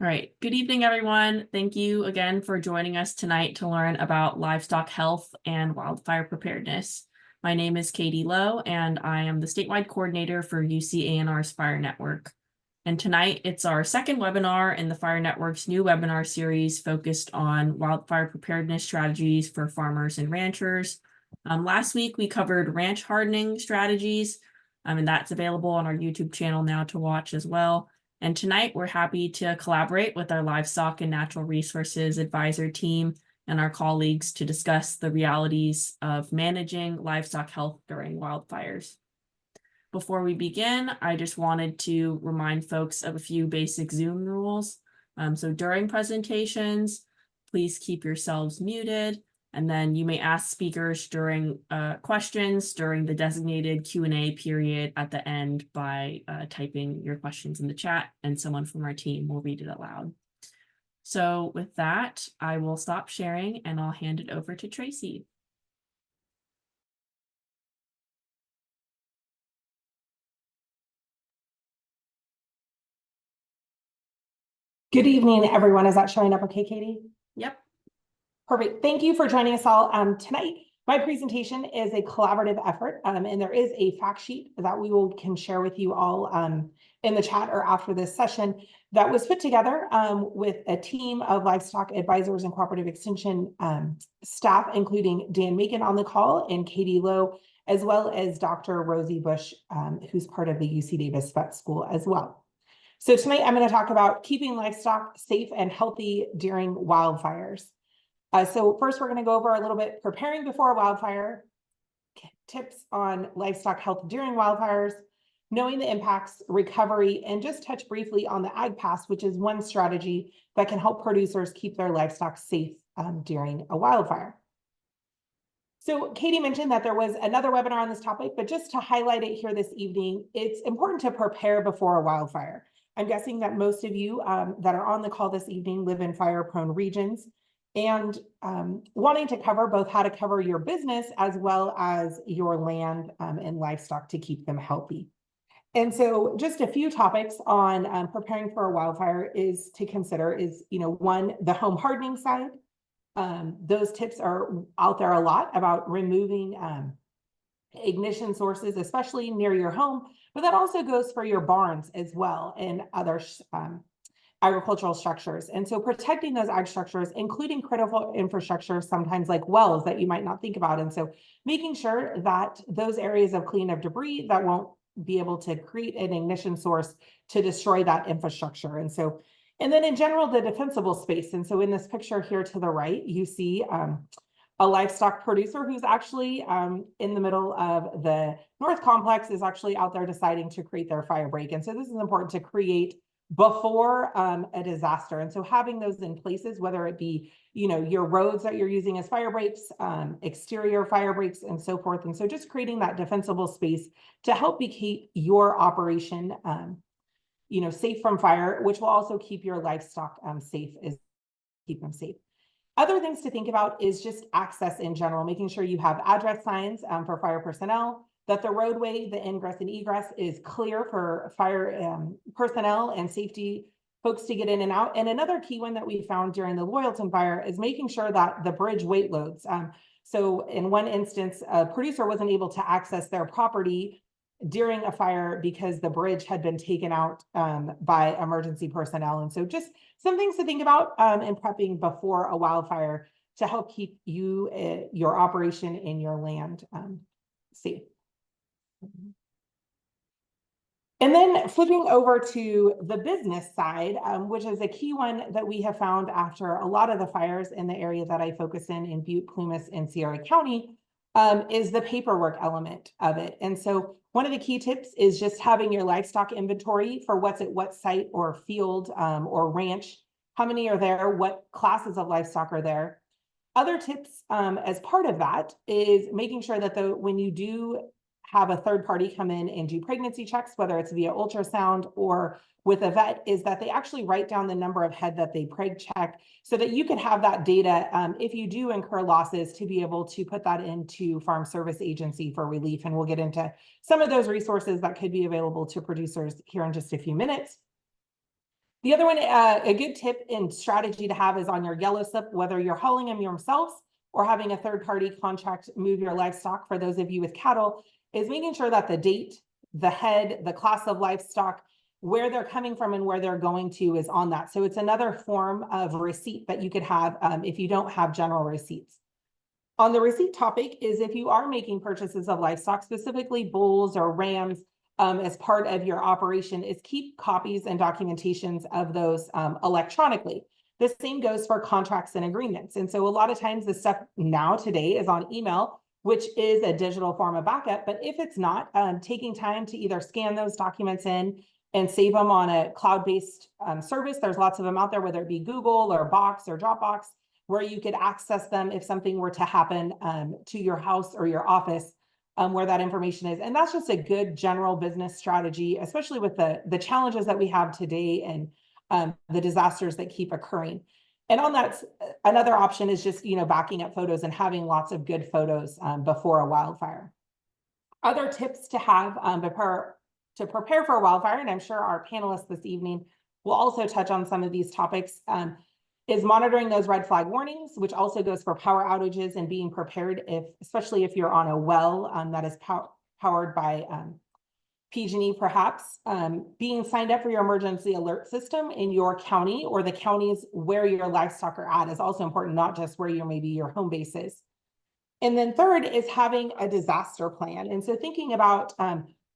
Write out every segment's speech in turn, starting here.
All right. Good evening, everyone. Thank you again for joining us tonight to learn about livestock health and wildfire preparedness. My name is Katie Lowe, and I am the statewide coordinator for UCANR's Fire Network. And tonight, it's our second webinar in the Fire Network's new webinar series focused on wildfire preparedness strategies for farmers and ranchers. Last week, we covered ranch hardening strategies, and that's available on our YouTube channel now to watch as well. And tonight, we're happy to collaborate with our Livestock and Natural Resources Advisor team and our colleagues to discuss the realities of managing livestock health during wildfires. Before we begin, I just wanted to remind folks of a few basic Zoom rules. So during presentations, please keep yourselves muted. And then you may ask speakers during questions during the designated Q&A period at the end by typing your questions in the chat, and someone from our team will read it aloud. So with that, I will stop sharing and I'll hand it over to Tracy. Good evening, everyone. Is that showing up okay, Katie? Yep. Perfect. Thank you for joining us all tonight. My presentation is a collaborative effort, and there is a fact sheet that we can share with you all in the chat or after this session that was put together with a team of livestock advisors and cooperative extension staff, including Dan Macon on the call and Katie Lowe, as well as Dr. Rosie Bush, who's part of the UC Davis Vet School as well. So tonight I'm going to talk about keeping livestock safe and healthy during wildfires. So first, we're going to go over a little bit preparing before a wildfire, tips on livestock health during wildfires, knowing the impacts, recovery, and just touch briefly on the Ag Pass, which is one strategy that can help producers keep their livestock safe during a wildfire. So Katie mentioned that there was another webinar on this topic, but just to highlight it here this evening, it's important to prepare before a wildfire. I'm guessing that most of you that are on the call this evening live in fire-prone regions, and wanting to cover both how to cover your business as well as your land and livestock to keep them healthy. And so just a few topics on preparing for a wildfire is to consider is, one, the home hardening side. Those tips are out there a lot about removing ignition sources, especially near your home, but that also goes for your barns as well and other agricultural structures. And so protecting those ag structures, including critical infrastructure, sometimes like wells that you might not think about. And so making sure that those areas of clean of debris that won't be able to create an ignition source to destroy that infrastructure. And then in general, the defensible space. And so in this picture here to the right, you see a livestock producer who's actually in the middle of the North Complex is actually out there deciding to create their fire break. And so this is important to create before a disaster. And so having those in places, whether it be, your roads that you're using as fire breaks, exterior fire breaks, and so forth. And so just creating that defensible space to help keep your operation, safe from fire, which will also keep your livestock safe, keep them safe. Other things to think about is just access in general, making sure you have address signs for fire personnel, that the roadway, the ingress and egress is clear for fire personnel and safety folks to get in and out. And another key one that we found during the Loyalton fire is making sure that the bridge weight loads. So in one instance, a producer wasn't able to access their property during a fire because the bridge had been taken out by emergency personnel. And so just some things to think about in prepping before a wildfire to help keep you, your operation and your land safe. And then flipping over to the business side, which is a key one that we have found after a lot of the fires in the area that I focus in Butte, Plumas, and Sierra County, is the paperwork element of it. And so one of the key tips is just having your livestock inventory for what's at what site or field or ranch, how many are there, what classes of livestock are there. Other tips as part of that is making sure that when you do have a third party come in and do pregnancy checks, whether it's via ultrasound or with a vet, is that they actually write down the number of head that they preg check so that you can have that data if you do incur losses to be able to put that into Farm Service Agency for relief. And we'll get into some of those resources that could be available to producers here in just a few minutes. The other one, a good tip and strategy to have is on your yellow slip, whether you're hauling them yourselves or having a third-party contract move your livestock, for those of you with cattle, is making sure that the date, the head, the class of livestock, where they're coming from and where they're going to is on that. So it's another form of receipt that you could have if you don't have general receipts. On the receipt topic is if you are making purchases of livestock, specifically bulls or rams, as part of your operation, is keep copies and documentations of those electronically. The same goes for contracts and agreements. And so a lot of times the stuff now today is on email, which is a digital form of backup. But if it's not, taking time to either scan those documents in and save them on a cloud-based service. There's lots of them out there, whether it be Google or Box or Dropbox, where you could access them if something were to happen to your house or your office, where that information is. And that's just a good general business strategy, especially with the challenges that we have today and the disasters that keep occurring. And on that, another option is just, backing up photos and having lots of good photos before a wildfire. Other tips to have to prepare for a wildfire, and I'm sure our panelists this evening will also touch on some of these topics, is monitoring those red flag warnings, which also goes for power outages and being prepared, especially if you're on a well that is powered by PG&E, perhaps. Being signed up for your emergency alert system in your county or the counties where your livestock are at is also important, not just where maybe your home base is. And then third is having a disaster plan. And so thinking about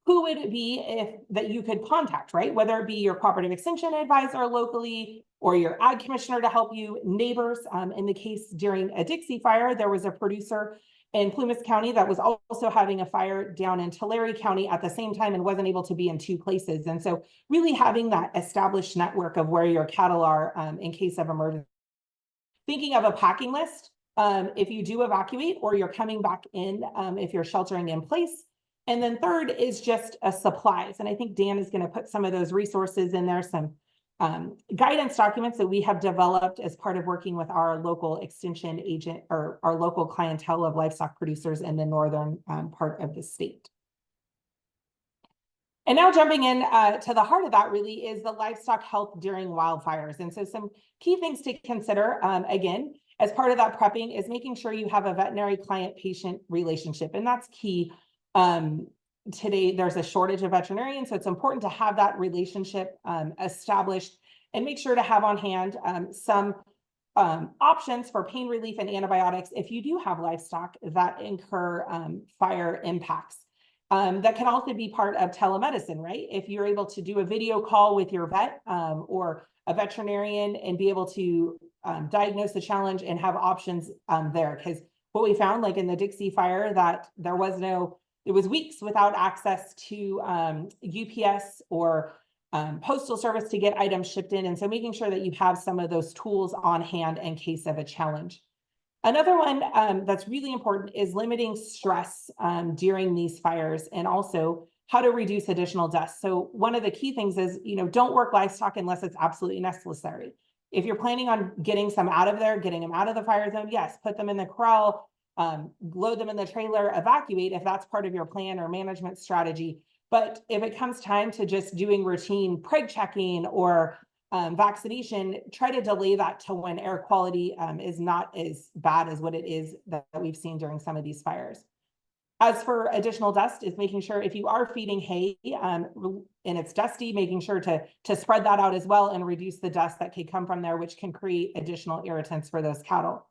who would it be that you could contact, right? Whether it be your cooperative extension advisor locally or your ag commissioner to help you, neighbors. In the case during a Dixie fire, there was a producer in Plumas County that was also having a fire down in Tulare County at the same time and wasn't able to be in two places. And so really having that established network of where your cattle are in case of emergency. Thinking of a packing list, if you do evacuate or you're coming back in, if you're sheltering in place. And then third is just supplies. And I think Dan is going to put some of those resources in there, some guidance documents that we have developed as part of working with our local extension agent or our local clientele of livestock producers in the northern part of the state. And now jumping in to the heart of that really is the livestock health during wildfires. And so some key things to consider, again, as part of that prepping is making sure you have a veterinary client-patient relationship. And that's key. Today, there's a shortage of veterinarians, so it's important to have that relationship established and make sure to have on hand some options for pain relief and antibiotics if you do have livestock that incur fire impacts. That can also be part of telemedicine, right? If you're able to do a video call with your vet or a veterinarian and be able to diagnose the challenge and have options there. Because what we found, like in the Dixie fire, that it was weeks without access to UPS or postal service to get items shipped in. And so making sure that you have some of those tools on hand in case of a challenge. Another one that's really important is limiting stress during these fires and also how to reduce additional deaths. So one of the key things is, don't work livestock unless it's absolutely necessary. If you're planning on getting some out of there, getting them out of the fire zone, yes, put them in the corral, load them in the trailer, evacuate if that's part of your plan or management strategy. But if it comes time to just doing routine preg checking or vaccination, try to delay that to when air quality is not as bad as what it is that we've seen during some of these fires. As for additional dust, is making sure if you are feeding hay and it's dusty, making sure to spread that out as well and reduce the dust that could come from there, which can create additional irritants for those cattle.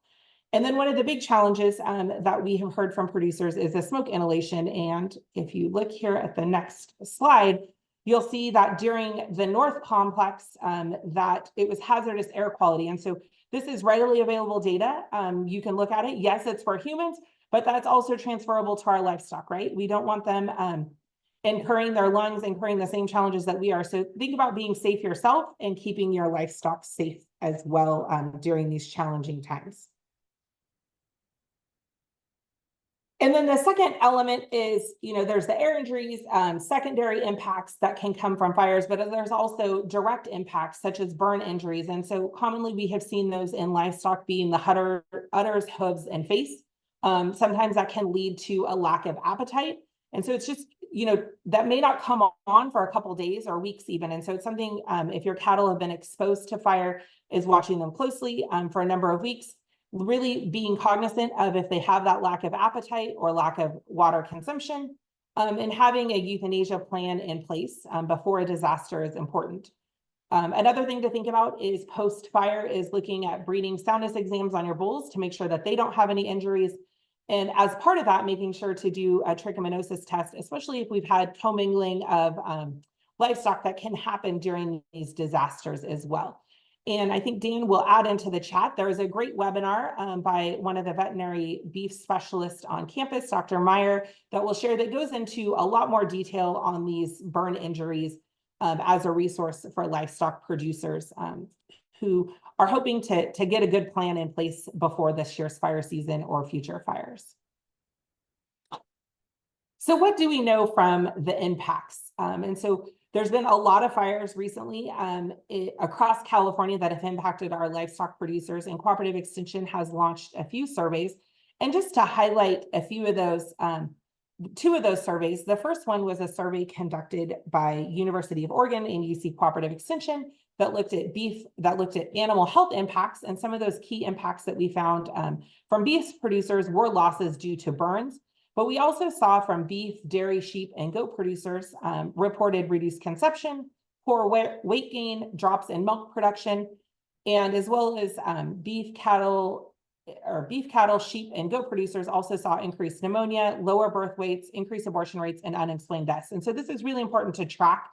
And then one of the big challenges that we have heard from producers is the smoke inhalation. And if you look here at the next slide, you'll see that during the North Complex that it was hazardous air quality. And so this is readily available data. You can look at it. Yes, it's for humans, but that's also transferable to our livestock, right? We don't want them incurring their lungs, incurring the same challenges that we are. So think about being safe yourself and keeping your livestock safe as well during these challenging times. And then the second element is, there's the air injuries, secondary impacts that can come from fires, but there's also direct impacts such as burn injuries. And so commonly we have seen those in livestock being the udders, hooves, and face. Sometimes that can lead to a lack of appetite. And so it's just, that may not come on for a couple of days or weeks even. And so it's something, if your cattle have been exposed to fire, is watching them closely for a number of weeks, really being cognizant of if they have that lack of appetite or lack of water consumption, and having a euthanasia plan in place before a disaster is important. Another thing to think about is post-fire is looking at breeding soundness exams on your bulls to make sure that they don't have any injuries. And as part of that, making sure to do a trichomoniasis test, especially if we've had commingling of livestock that can happen during these disasters as well. And I think Dan will add into the chat, there is a great webinar by one of the veterinary beef specialists on campus, Dr. Meyer, that will share that goes into a lot more detail on these burn injuries as a resource for livestock producers who are hoping to get a good plan in place before this year's fire season or future fires. So what do we know from the impacts? And so there's been a lot of fires recently across California that have impacted our livestock producers, and Cooperative Extension has launched a few surveys. And just to highlight a few of those, two of those surveys, the first one was a survey conducted by University of Oregon and UC Cooperative Extension that looked at animal health impacts, and some of those key impacts that we found from beef producers were losses due to burns. But we also saw from beef, dairy, sheep, and goat producers reported reduced consumption, poor weight gain, drops in milk production, and as well as beef cattle, sheep, and goat producers also saw increased pneumonia, lower birth weights, increased abortion rates, and unexplained deaths. And so this is really important to track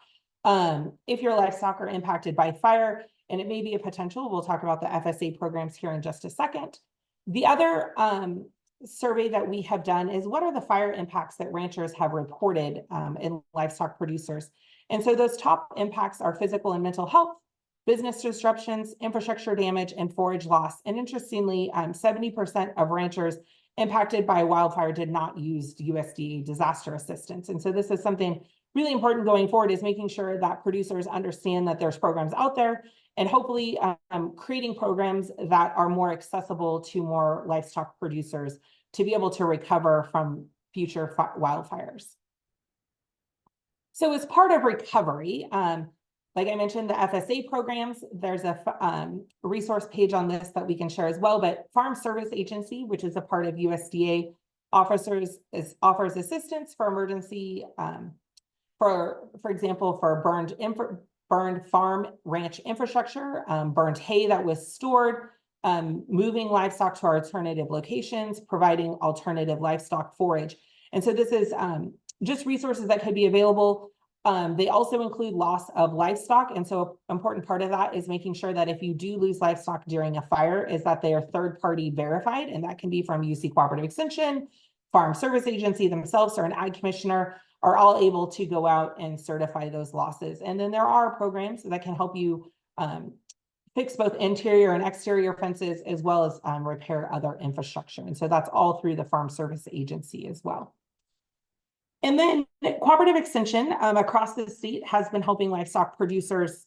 if your livestock are impacted by fire, and it may be a potential. We'll talk about the FSA programs here in just a second. The other survey that we have done is what are the fire impacts that ranchers have reported in livestock producers. And so those top impacts are physical and mental health, business disruptions, infrastructure damage, and forage loss. And interestingly, 70% of ranchers impacted by wildfire did not use USDA disaster assistance. And so this is something really important going forward, is making sure that producers understand that there's programs out there, and hopefully creating programs that are more accessible to more livestock producers to be able to recover from future wildfires. So as part of recovery, like I mentioned, the FSA programs, there's a resource page on this that we can share as well, but Farm Service Agency, which is a part of USDA, offers assistance for emergency, for example, for burned farm ranch infrastructure, burned hay that was stored, moving livestock to alternative locations, providing alternative livestock forage. And so this is just resources that could be available. They also include loss of livestock. And so an important part of that is making sure that if you do lose livestock during a fire, is that they are third-party verified. And that can be from UC Cooperative Extension, Farm Service Agency themselves, or an ag commissioner are all able to go out and certify those losses. And then there are programs that can help you fix both interior and exterior fences, as well as repair other infrastructure. And so that's all through the Farm Service Agency as well. And then Cooperative Extension across the state has been helping livestock producers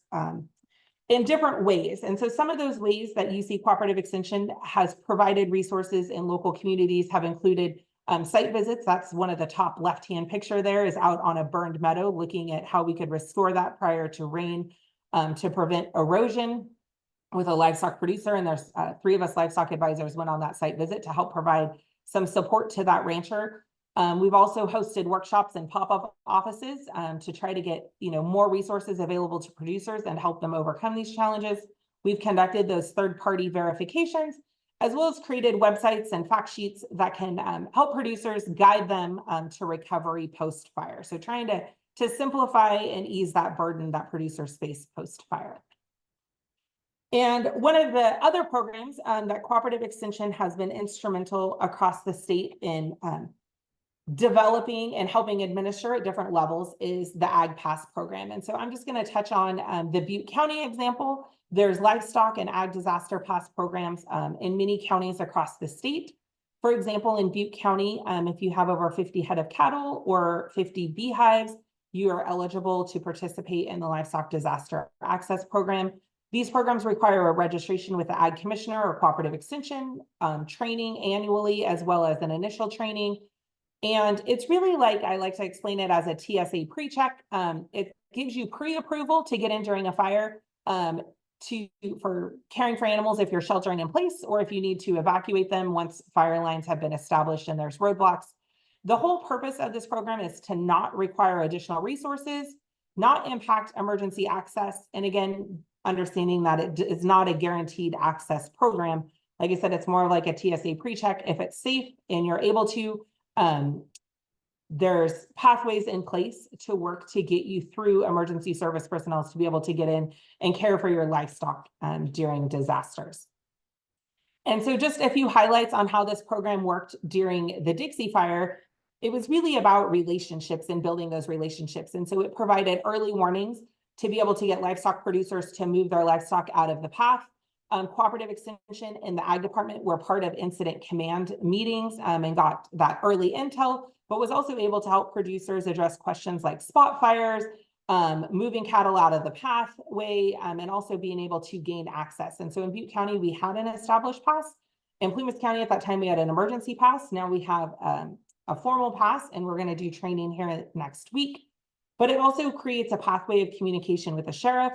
in different ways. And so some of those ways that UC Cooperative Extension has provided resources in local communities have included site visits. That's one of the top left-hand picture there, is out on a burned meadow, looking at how we could restore that prior to rain to prevent erosion with a livestock producer. And there's 3 of us livestock advisors went on that site visit to help provide some support to that rancher. We've also hosted workshops and pop-up offices to try to get more resources available to producers and help them overcome these challenges. We've conducted those third-party verifications, as well as created websites and fact sheets that can help producers guide them to recovery post-fire. So trying to simplify and ease that burden that producers face post-fire. And one of the other programs that Cooperative Extension has been instrumental across the state in developing and helping administer at different levels is the Ag Pass program. And so I'm just going to touch on the Butte County example. There's livestock and ag disaster pass programs in many counties across the state. For example, in Butte County, if you have over 50 head of cattle or 50 beehives, you are eligible to participate in the Livestock Disaster Access Program. These programs require a registration with the Ag Commissioner or Cooperative Extension, training annually, as well as an initial training. And it's really like, I like to explain it as a TSA pre-check. It gives you pre-approval to get in during a fire, for caring for animals if you're sheltering in place, or if you need to evacuate them once fire lines have been established and there's roadblocks. The whole purpose of this program is to not require additional resources, not impact emergency access, and again, understanding that it is not a guaranteed access program. Like I said, it's more like a TSA pre-check. If it's safe and you're able to, there's pathways in place to work to get you through emergency service personnel to be able to get in and care for your livestock during disasters. And so just a few highlights on how this program worked during the Dixie Fire. It was really about relationships and building those relationships. And so it provided early warnings to be able to get livestock producers to move their livestock out of the path. Cooperative Extension and the Ag Department were part of incident command meetings and got that early intel, but was also able to help producers address questions like spot fires, moving cattle out of the pathway, and also being able to gain access. And so in Butte County, we had an established pass. In Plumas County at that time, we had an emergency pass. Now we have a formal pass, and we're going to do training here next week. But it also creates a pathway of communication with the sheriff.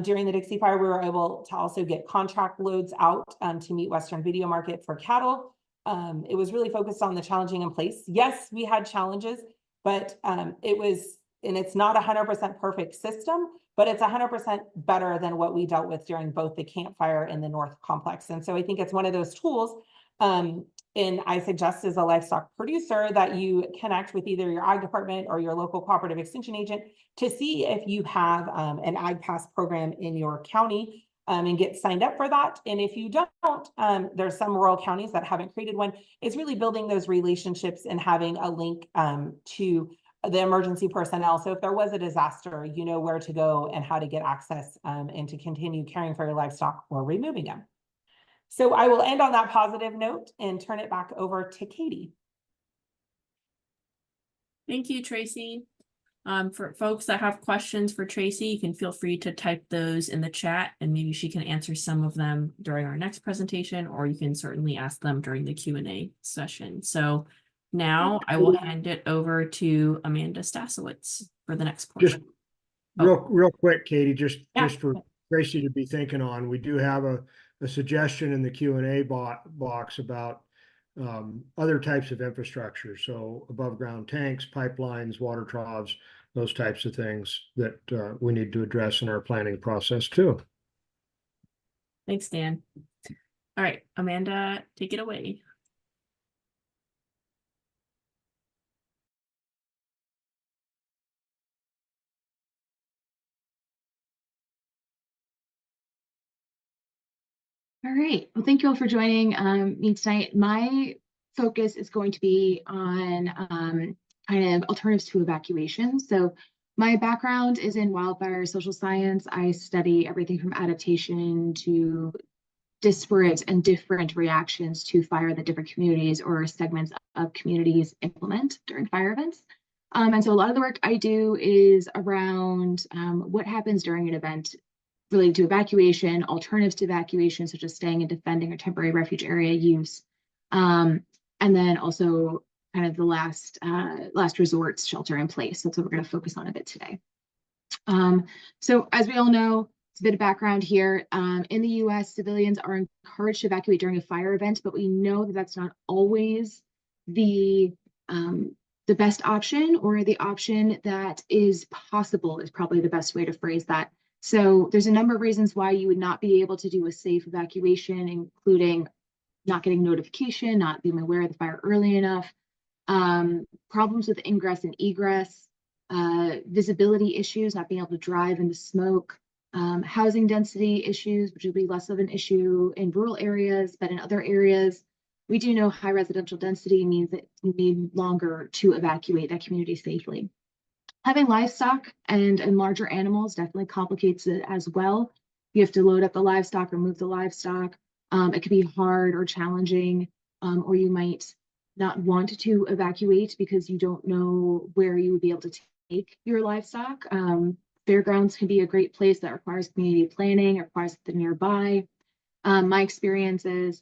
During the Dixie Fire, we were able to also get contract loads out to meet Western Video Market for cattle. It was really focused on the challenging in place. Yes, we had challenges, but it was, and it's not 100% perfect system, but it's 100% better than what we dealt with during both the Camp Fire and the North Complex. And so I think it's one of those tools. And I suggest as a livestock producer that you connect with either your Ag Department or your local cooperative extension agent to see if you have an Ag Pass program in your county and get signed up for that. And if you don't, there's some rural counties that haven't created one. It's really building those relationships and having a link to the emergency personnel. So if there was a disaster, you know where to go and how to get access and to continue caring for your livestock or removing them. So I will end on that positive note and turn it back over to Katie. Thank you, Tracy. For folks that have questions for Tracy, you can feel free to type those in the chat and maybe she can answer some of them during our next presentation, or you can certainly ask them during the Q&A session. So now I will hand it over to Amanda Stasowitz for the next portion. Just real quick, Katie, just for Tracy to be thinking on, we do have a suggestion in the Q&A box about other types of infrastructure. So above ground tanks, pipelines, water troughs, those types of things that we need to address in our planning process too. Thanks, Dan. All right, Amanda, take it away. All right. Well, thank you all for joining me tonight. My focus is going to be on kind of alternatives to evacuation. So my background is in wildfire social science. I study everything from adaptation to disparate and different reactions to fire that different communities or segments of communities implement during fire events. And so a lot of the work I do is around what happens during an event related to evacuation, alternatives to evacuation, such as staying and defending or temporary refuge area use. And then also kind of the last resort shelter in place. That's what we're going to focus on a bit today. So as we all know, it's a bit of background here. In the US, civilians are encouraged to evacuate during a fire event, but we know that that's not always the best option, or the option that is possible is probably the best way to phrase that. So there's a number of reasons why you would not be able to do a safe evacuation, including not getting notification, not being aware of the fire early enough, problems with ingress and egress, visibility issues, not being able to drive in the smoke, housing density issues, which would be less of an issue in rural areas, but in other areas, we do know high residential density means that you need longer to evacuate that community safely. Having livestock and larger animals definitely complicates it as well. You have to load up the livestock or move the livestock. It could be hard or challenging, or you might not want to evacuate because you don't know where you would be able to take your livestock. Fairgrounds can be a great place that requires community planning, requires the nearby. My experience is,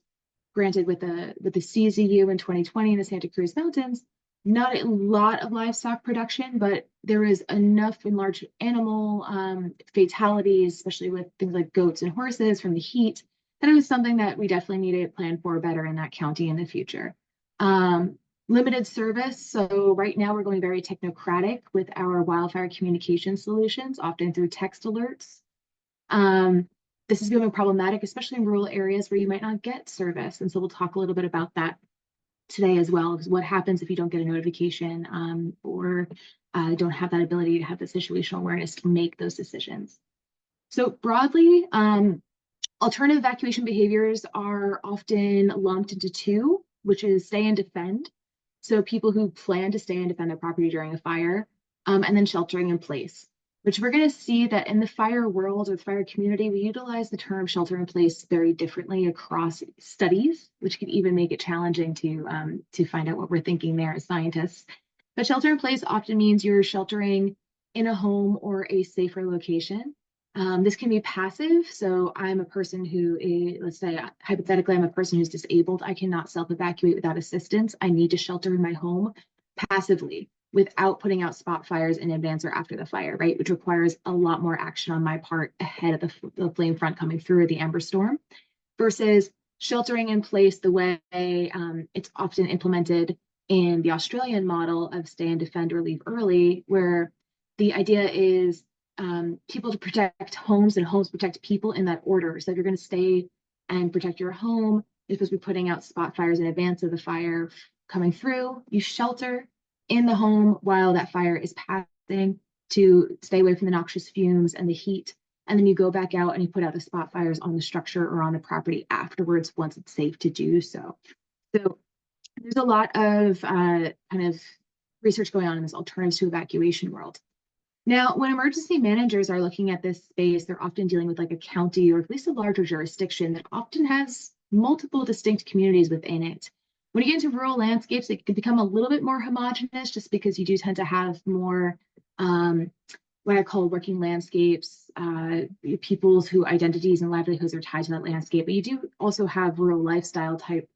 granted with the CZU in 2020 in the Santa Cruz Mountains, not a lot of livestock production, but there is enough in large animal fatalities, especially with things like goats and horses from the heat, that it was something that we definitely need to plan for better in that county in the future. Limited service. So right now we're going very technocratic with our wildfire communication solutions, often through text alerts. This is becoming problematic, especially in rural areas where you might not get service. And so we'll talk a little bit about that today as well, is what happens if you don't get a notification or don't have that ability to have the situational awareness to make those decisions. So broadly, alternative evacuation behaviors are often lumped into two, which is stay and defend. So people who plan to stay and defend their property during a fire, and then sheltering in place, which we're going to see that in the fire world or the fire community, we utilize the term shelter in place very differently across studies, which can even make it challenging to find out what we're thinking there as scientists. But shelter in place often means you're sheltering in a home or a safer location. This can be passive. So I'm a person who is, let's say, hypothetically, I'm a person who's disabled. I cannot self-evacuate without assistance. I need to shelter in my home passively without putting out spot fires in advance or after the fire, right? Which requires a lot more action on my part ahead of the flame front coming through or the ember storm, versus sheltering in place the way it's often implemented in the Australian model of stay and defend or leave early, where the idea is people to protect homes and homes protect people in that order. So if you're going to stay and protect your home, you're supposed to be putting out spot fires in advance of the fire coming through. You shelter in the home while that fire is passing to stay away from the noxious fumes and the heat. And then you go back out and you put out the spot fires on the structure or on the property afterwards once it's safe to do so. So there's a lot of kind of research going on in this alternatives to evacuation world. Now, when emergency managers are looking at this space, they're often dealing with like a county or at least a larger jurisdiction that often has multiple distinct communities within it. When you get into rural landscapes, it can become a little bit more homogenous just because you do tend to have more what I call working landscapes, peoples whose identities and livelihoods are tied to that landscape. But you do also have rural lifestyle type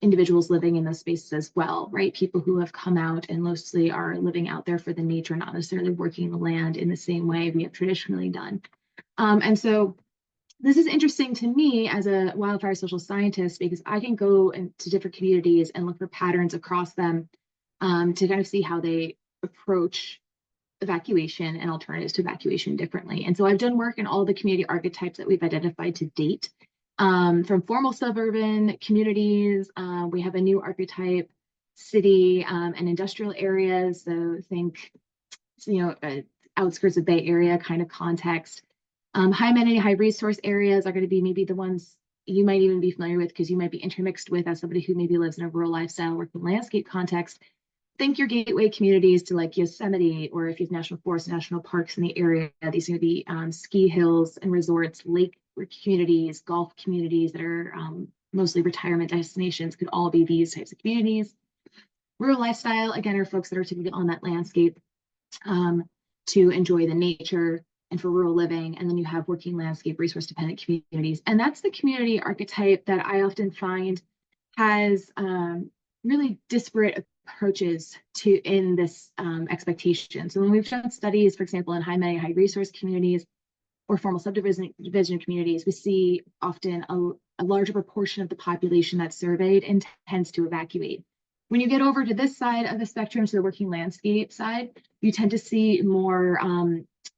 individuals living in those spaces as well, right? People who have come out and mostly are living out there for the nature, not necessarily working the land in the same way we have traditionally done. And so this is interesting to me as a wildfire social scientist, because I can go into different communities and look for patterns across them to kind of see how they approach evacuation and alternatives to evacuation differently. And so I've done work in all the community archetypes that we've identified to date. From formal suburban communities, we have a new archetype, city and industrial areas. So think, outskirts of Bay Area kind of context. High amenity, high resource areas are going to be maybe the ones you might even be familiar with because you might be intermixed with as somebody who maybe lives in a rural lifestyle working landscape context. Think your gateway communities to like Yosemite, or if you have national forests, national parks in the area, these are going to be ski hills and resorts, lake communities, golf communities that are mostly retirement destinations, could all be these types of communities. Rural lifestyle, again, are folks that are typically on that landscape to enjoy the nature and for rural living. And then you have working landscape, resource dependent communities. And that's the community archetype that I often find has really disparate approaches to in this expectation. So when we've done studies, for example, in high amenity, high resource communities or formal subdivision communities, we see often a larger proportion of the population that's surveyed intends to evacuate. When you get over to this side of the spectrum, to the working landscape side, you tend to see more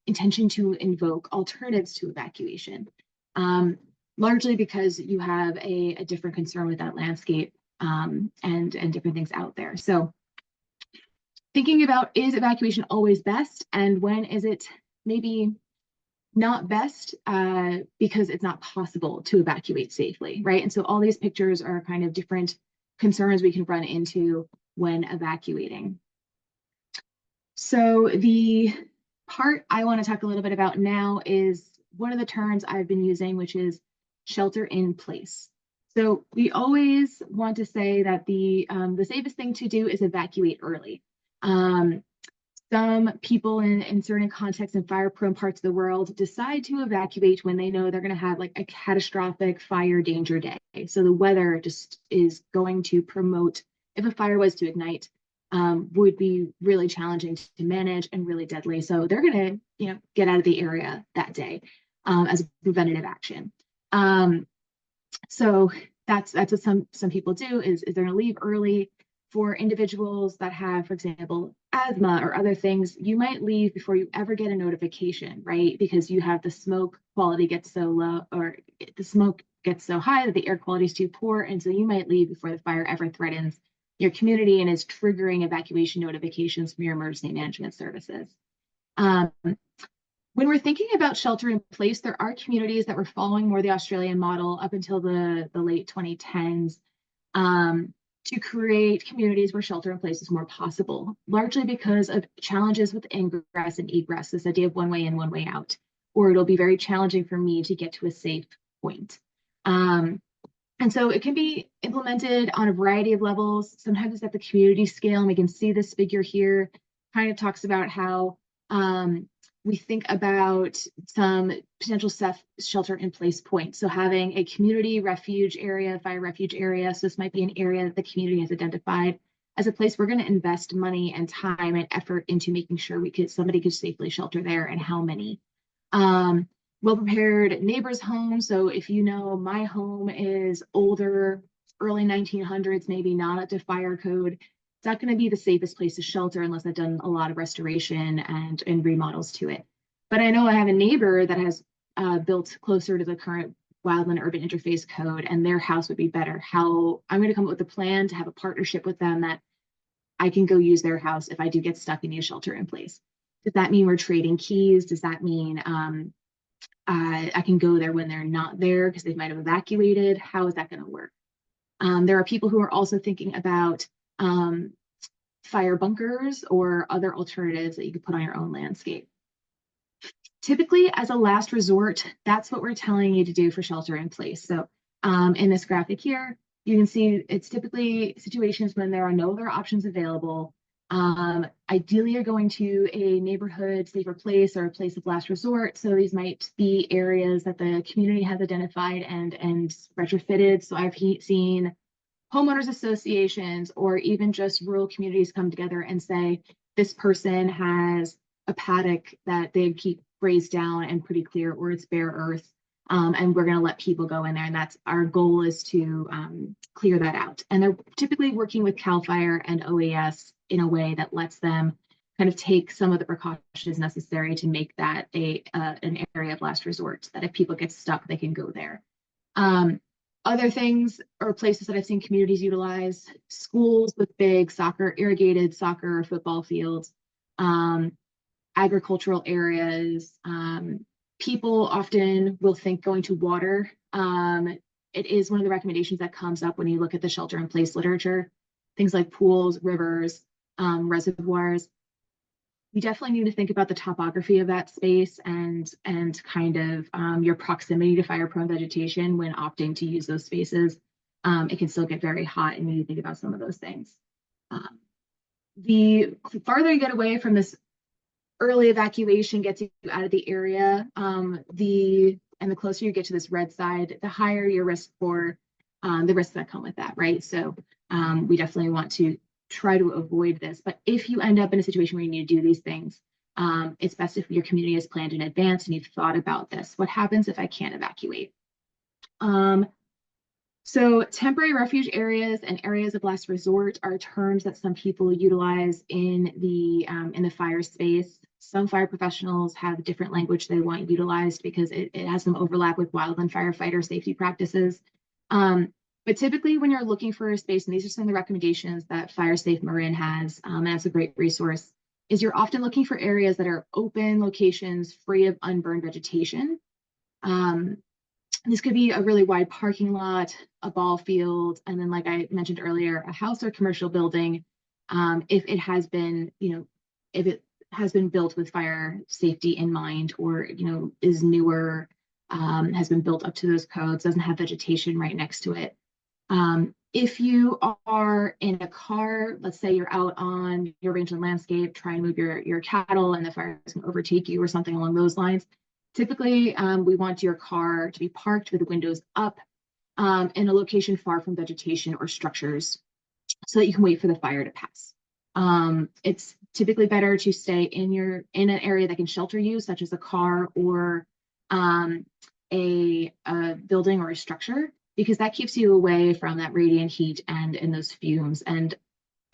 intention to invoke alternatives to evacuation, largely because you have a different concern with that landscape and different things out there. So thinking about, is evacuation always best, and when is it maybe not best because it's not possible to evacuate safely, right? And so all these pictures are kind of different concerns we can run into when evacuating. So the part I want to talk a little bit about now is one of the terms I've been using, which is shelter in place. So we always want to say that the safest thing to do is evacuate early. Some people in certain contexts in fire-prone parts of the world decide to evacuate when they know they're going to have like a catastrophic fire danger day. So the weather just is going to promote, if a fire was to ignite, would be really challenging to manage and really deadly. So they're going to, get out of the area that day as a preventative action. So that's what some people do is they're going to leave early. For individuals that have, for example, asthma or other things, you might leave before you ever get a notification, right? Because you have the smoke quality gets so low, or the smoke gets so high that the air quality is too poor. And so you might leave before the fire ever threatens your community and is triggering evacuation notifications from your emergency management services. When we're thinking about shelter in place, there are communities that were following more the Australian model up until the late 2010s. To create communities where shelter in place is more possible, largely because of challenges with ingress and egress, this idea of one way in, one way out, or it'll be very challenging for me to get to a safe point. And so it can be implemented on a variety of levels. Sometimes it's at the community scale, and we can see this figure here kind of talks about how we think about some potential shelter in place points. So having a community refuge area, fire refuge area. So this might be an area that the community has identified as a place we're going to invest money and time and effort into making sure somebody could safely shelter there, and how many. Well-prepared neighbors' homes. So if my home is older, early 1900s, maybe not up to fire code, it's not going to be the safest place to shelter unless I've done a lot of restoration and remodels to it. But I know I have a neighbor that has built closer to the current wildland urban interface code, and their house would be better. How I'm going to come up with a plan to have a partnership with them that I can go use their house if I do get stuck and need a shelter in place. Does that mean we're trading keys? Does that mean I can go there when they're not there because they might have evacuated? How is that going to work? There are people who are also thinking about fire bunkers or other alternatives that you could put on your own landscape. Typically, as a last resort, that's what we're telling you to do for shelter in place. So in this graphic here, you can see it's typically situations when there are no other options available. Ideally, you're going to a neighborhood safer place or a place of last resort. So these might be areas that the community has identified and retrofitted. So I've seen homeowners associations or even just rural communities come together and say, this person has a paddock that they keep grazed down and pretty clear, or it's bare earth. And we're going to let people go in there. And that's our goal, is to clear that out. And they're typically working with CAL FIRE and OAS in a way that lets them kind of take some of the precautions necessary to make that an area of last resort, that if people get stuck, they can go there. Other things or places that I've seen communities utilize: schools with big irrigated soccer or football fields, agricultural areas. People often will think going to water. It is one of the recommendations that comes up when you look at the shelter in place literature. Things like pools, rivers, reservoirs. You definitely need to think about the topography of that space and kind of your proximity to fire-prone vegetation when opting to use those spaces. It can still get very hot, and you need to think about some of those things. The farther you get away from this early evacuation, gets you out of the area, the closer you get to this red side, the higher your risk for the risks that come with that, right? So we definitely want to try to avoid this. But if you end up in a situation where you need to do these things, it's best if your community has planned in advance and you've thought about this. What happens if I can't evacuate? So temporary refuge areas and areas of last resort are terms that some people utilize in the fire space. Some fire professionals have different language they want utilized because it has some overlap with wildland firefighter safety practices. But typically when you're looking for a space, and these are some of the recommendations that Fire Safe Marin has, and that's a great resource, is you're often looking for areas that are open locations free of unburned vegetation. This could be a really wide parking lot, a ball field, and then, like I mentioned earlier, a house or commercial building, if it has been, if it has been built with fire safety in mind, or, is newer, has been built up to those codes, doesn't have vegetation right next to it. If you are in a car, let's say you're out on your rangeland landscape, trying to move your cattle and the fire is going to overtake you or something along those lines, typically we want your car to be parked with the windows up in a location far from vegetation or structures so that you can wait for the fire to pass. It's typically better to stay in an area that can shelter you, such as a car or a building or a structure, because that keeps you away from that radiant heat and those fumes. And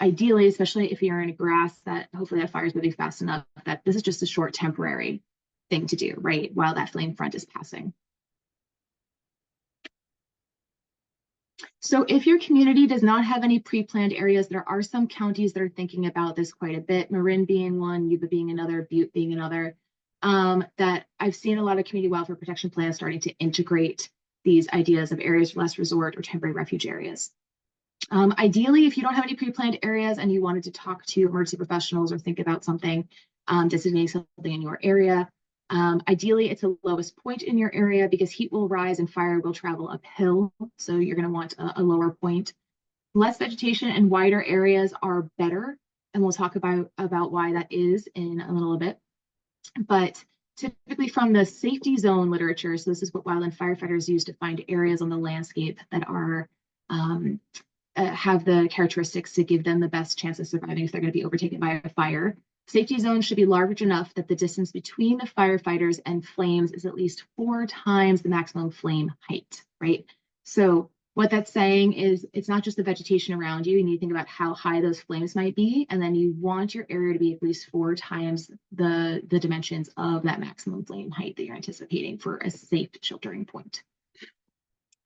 ideally, especially if you're in a grass, that hopefully that fire is moving fast enough that this is just a short temporary thing to do, right, while that flame front is passing. So if your community does not have any pre-planned areas, there are some counties that are thinking about this quite a bit, Marin being one, Yuba being another, Butte being another, that I've seen a lot of community wildfire protection plans starting to integrate these ideas of areas of last resort or temporary refuge areas. Ideally, if you don't have any pre-planned areas and you wanted to talk to emergency professionals or think about something, designating something in your area, ideally it's the lowest point in your area because heat will rise and fire will travel uphill. So you're going to want a lower point. Less vegetation and wider areas are better. And we'll talk about why that is in a little bit. But typically from the safety zone literature, so this is what wildland firefighters use to find areas on the landscape that are have the characteristics to give them the best chance of surviving if they're going to be overtaken by a fire. Safety zones should be large enough that the distance between the firefighters and flames is at least 4 times the maximum flame height, right? So what that's saying is it's not just the vegetation around you. You need to think about how high those flames might be. And then you want your area to be at least 4 times the dimensions of that maximum flame height that you're anticipating for a safe sheltering point.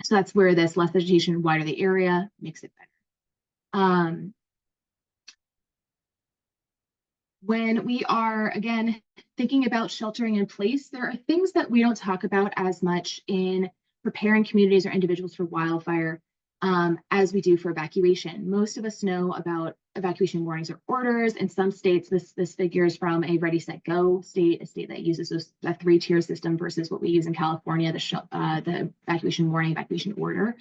So that's where this less vegetation, wider the area makes it better. When we are, again, thinking about sheltering in place, there are things that we don't talk about as much in preparing communities or individuals for wildfire as we do for evacuation. Most of us know about evacuation warnings or orders. In some states, this figures from a ready, set, go state, a state that uses a 3-tier system versus what we use in California, the evacuation warning, evacuation order.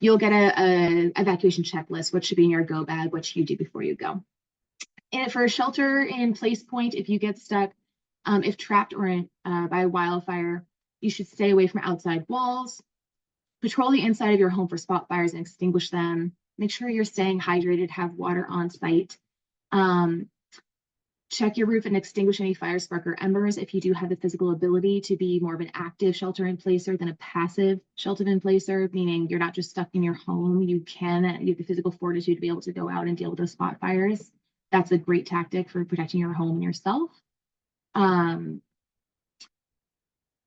You'll get a evacuation checklist, what should be in your go bag, what should you do before you go. And for a shelter in place point, if you get stuck, if trapped or by a wildfire, you should stay away from outside walls. Patrol the inside of your home for spot fires and extinguish them. Make sure you're staying hydrated, have water on site. Check your roof and extinguish any fire, spark, or embers if you do have the physical ability to be more of an active shelter-in-placer than a passive shelter-in-placer, meaning you're not just stuck in your home. You have the physical fortitude to be able to go out and deal with those spot fires. That's a great tactic for protecting your home and yourself.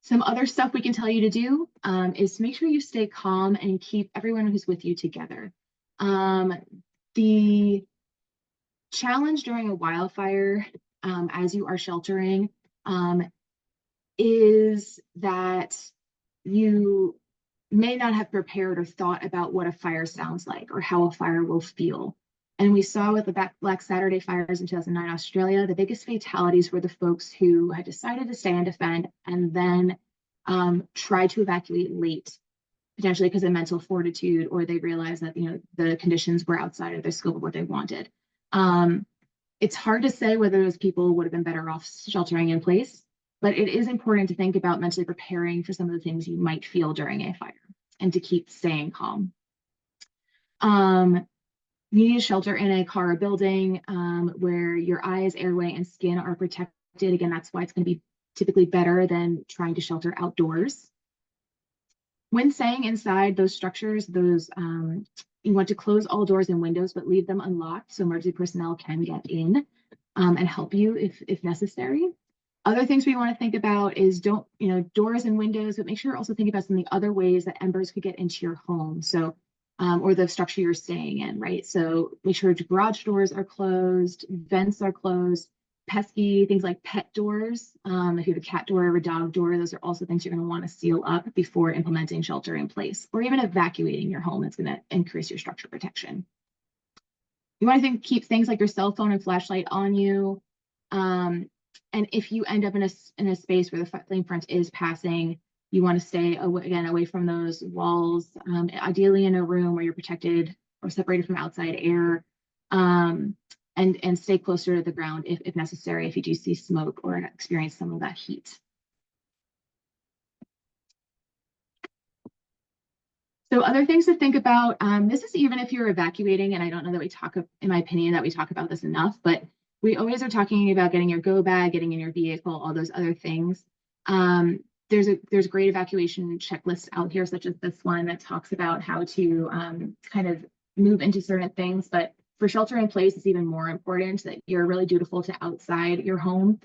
Some other stuff we can tell you to do is to make sure you stay calm and keep everyone who's with you together. The challenge during a wildfire as you are sheltering is that you may not have prepared or thought about what a fire sounds like or how a fire will feel. And we saw with the Black Saturday fires in 2009 Australia, the biggest fatalities were the folks who had decided to stay and defend and then tried to evacuate late, potentially because of mental fortitude, or they realized that the conditions were outside of their scope of what they wanted. It's hard to say whether those people would have been better off sheltering in place, but it is important to think about mentally preparing for some of the things you might feel during a fire and to keep staying calm. You need to shelter in a car or building where your eyes, airway, and skin are protected. Again, that's why it's going to be typically better than trying to shelter outdoors. When staying inside those structures, you want to close all doors and windows, but leave them unlocked so emergency personnel can get in and help you if necessary. Other things we want to think about is doors and windows, but make sure you're also thinking about some of the other ways that embers could get into your home. So or the structure you're staying in, right? So make sure garage doors are closed, vents are closed, pesky things like pet doors. If you have a cat door or a dog door, those are also things you're going to want to seal up before implementing shelter in place, or even evacuating your home. It's going to increase your structure protection. You want to keep things like your cell phone and flashlight on you. And if you end up in a space where the flame front is passing, you want to stay away from those walls, ideally in a room where you're protected or separated from outside air, and stay closer to the ground if necessary, if you do see smoke or experience some of that heat. So other things to think about, this is even if you're evacuating, and I don't know that in my opinion, that we talk about this enough, but we always are talking about getting your go bag, getting in your vehicle, all those other things. There's great evacuation checklists out here, such as this one that talks about how to kind of move into certain things. But for shelter in place, it's even more important that you're really dutiful to outside your home.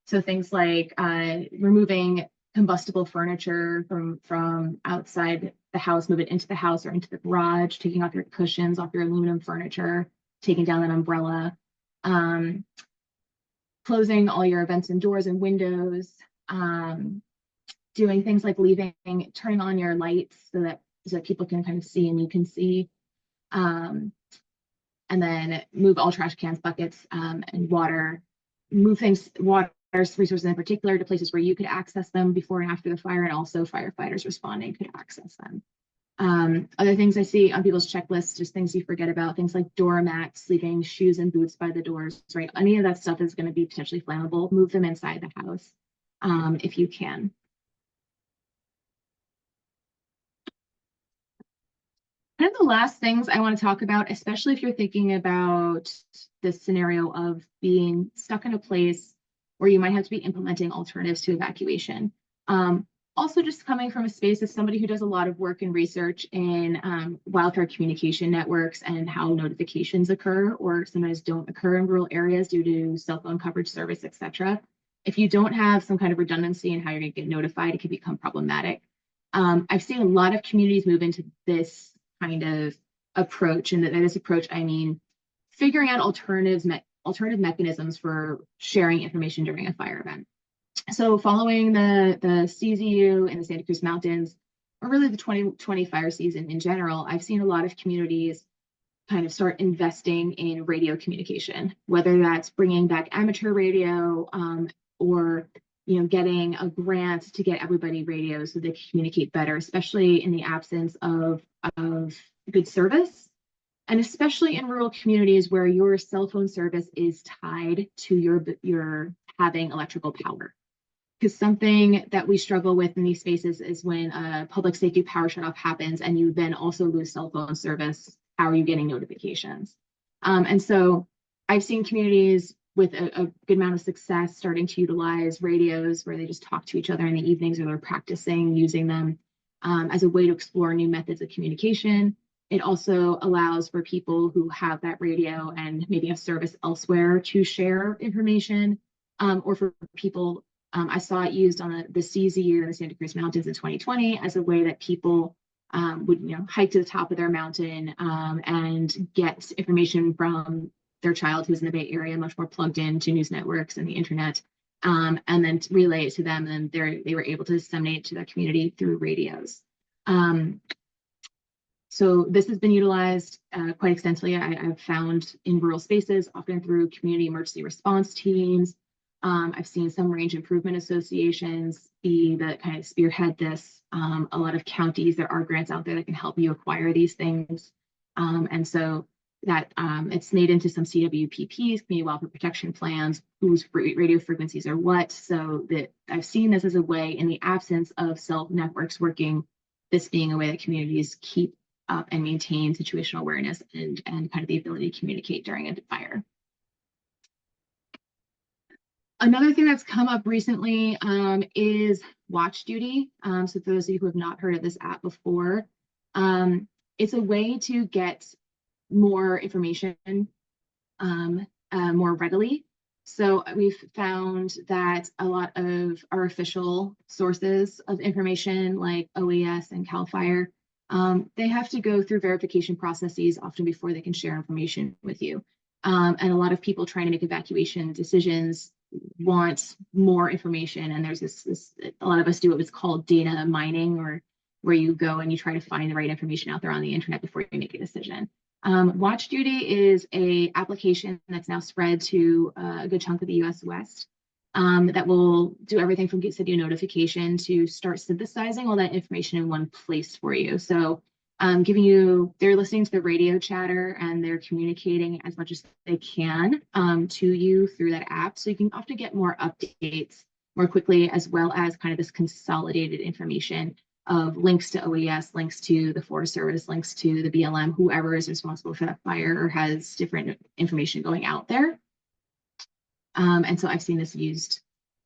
So things like removing combustible furniture from outside the house, move it into the house or into the garage, taking off your cushions, off your aluminum furniture, taking down an umbrella, closing all your vents and doors and windows, doing things like turning on your lights so that people can kind of see and you can see, and then move all trash cans, buckets, and water, water resources in particular to places where you could access them before and after the fire, and also firefighters responding could access them. Other things I see on people's checklists, just things you forget about, things like doormats, leaving shoes and boots by the doors, right? Any of that stuff is going to be potentially flammable. Move them inside the house if you can. Kind of the last things I want to talk about, especially if you're thinking about this scenario of being stuck in a place where you might have to be implementing alternatives to evacuation. Also, just coming from a space as somebody who does a lot of work and research in wildfire communication networks and how notifications occur or sometimes don't occur in rural areas due to cell phone coverage service, et cetera. If you don't have some kind of redundancy in how you're going to get notified, it can become problematic. I've seen a lot of communities move into this kind of approach, and by this approach, I mean figuring out alternative mechanisms for sharing information during a fire event. So following the CZU in the Santa Cruz Mountains, or really the 2020 fire season in general, I've seen a lot of communities kind of start investing in radio communication, whether that's bringing back amateur radio or getting a grant to get everybody radio so they can communicate better, especially in the absence of good service. And especially in rural communities where your cell phone service is tied to your having electrical power. Because something that we struggle with in these spaces is when a public safety power shutoff happens and you then also lose cell phone service, how are you getting notifications? And so I've seen communities with a good amount of success starting to utilize radios where they just talk to each other in the evenings, or they're practicing using them as a way to explore new methods of communication. It also allows for people who have that radio and maybe have service elsewhere to share information, or for people, I saw it used on the CZU in the Santa Cruz Mountains in 2020 as a way that people would hike to the top of their mountain and get information from their child who's in the Bay Area, much more plugged into news networks and the internet, and then relay it to them, and they were able to disseminate it to their community through radios. So this has been utilized quite extensively. I've found in rural spaces, often through community emergency response teams. I've seen some range improvement associations be that kind of spearhead this. A lot of counties, there are grants out there that can help you acquire these things. And so that it's made into some CWPPs, community wildfire protection plans, whose radio frequencies are what. So that I've seen this as a way, in the absence of cell networks working, this being a way that communities keep up and maintain situational awareness and kind of the ability to communicate during a fire. Another thing that's come up recently is watch duty. So for those of you who have not heard of this app before, it's a way to get more information more readily. So we've found that a lot of our official sources of information like OES and CAL FIRE, they have to go through verification processes often before they can share information with you. And a lot of people trying to make evacuation decisions want more information. And there's this a lot of us do what's called data mining, or where you go and you try to find the right information out there on the internet before you make a decision. Watch Duty is an application that's now spread to a good chunk of the US West that will do everything from get you notification to start synthesizing all that information in one place for you. So they're listening to the radio chatter and they're communicating as much as they can to you through that app. So you can often get more updates more quickly, as well as kind of this consolidated information of links to OES, links to the Forest Service, links to the BLM, whoever is responsible for that fire or has different information going out there. And so I've seen this used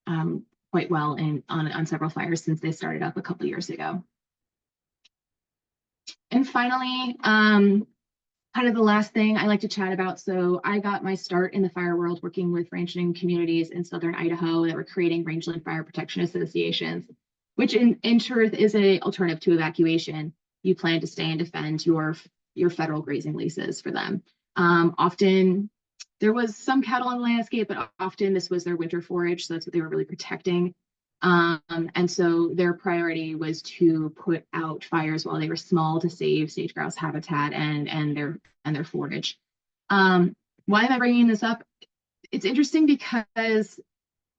quite well on several fires since they started up a couple years ago. And finally, kind of the last thing I like to chat about. So I got my start in the fire world working with ranching communities in southern Idaho that were creating rangeland fire protection associations, which in truth is an alternative to evacuation. You plan to stay and defend your federal grazing leases for them. Often there was some cattle on the landscape, but often this was their winter forage, so that's what they were really protecting. And so their priority was to put out fires while they were small to save sage grouse habitat and their forage. Why am I bringing this up? It's interesting because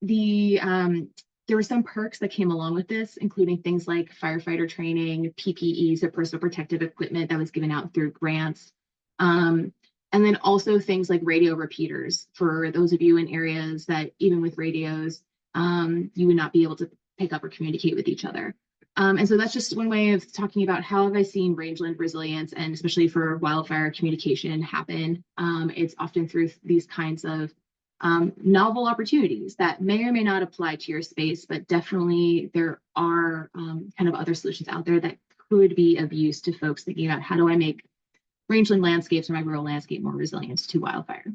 there were some perks that came along with this, including things like firefighter training, PPE, so personal protective equipment that was given out through grants. And then also things like radio repeaters for those of you in areas that even with radios, you would not be able to pick up or communicate with each other. And so that's just one way of talking about how have I seen rangeland resilience, and especially for wildfire communication happen. It's often through these kinds of novel opportunities that may or may not apply to your space, but definitely there are kind of other solutions out there that could be of use to folks thinking about how do I make rangeland landscapes or my rural landscape more resilient to wildfire.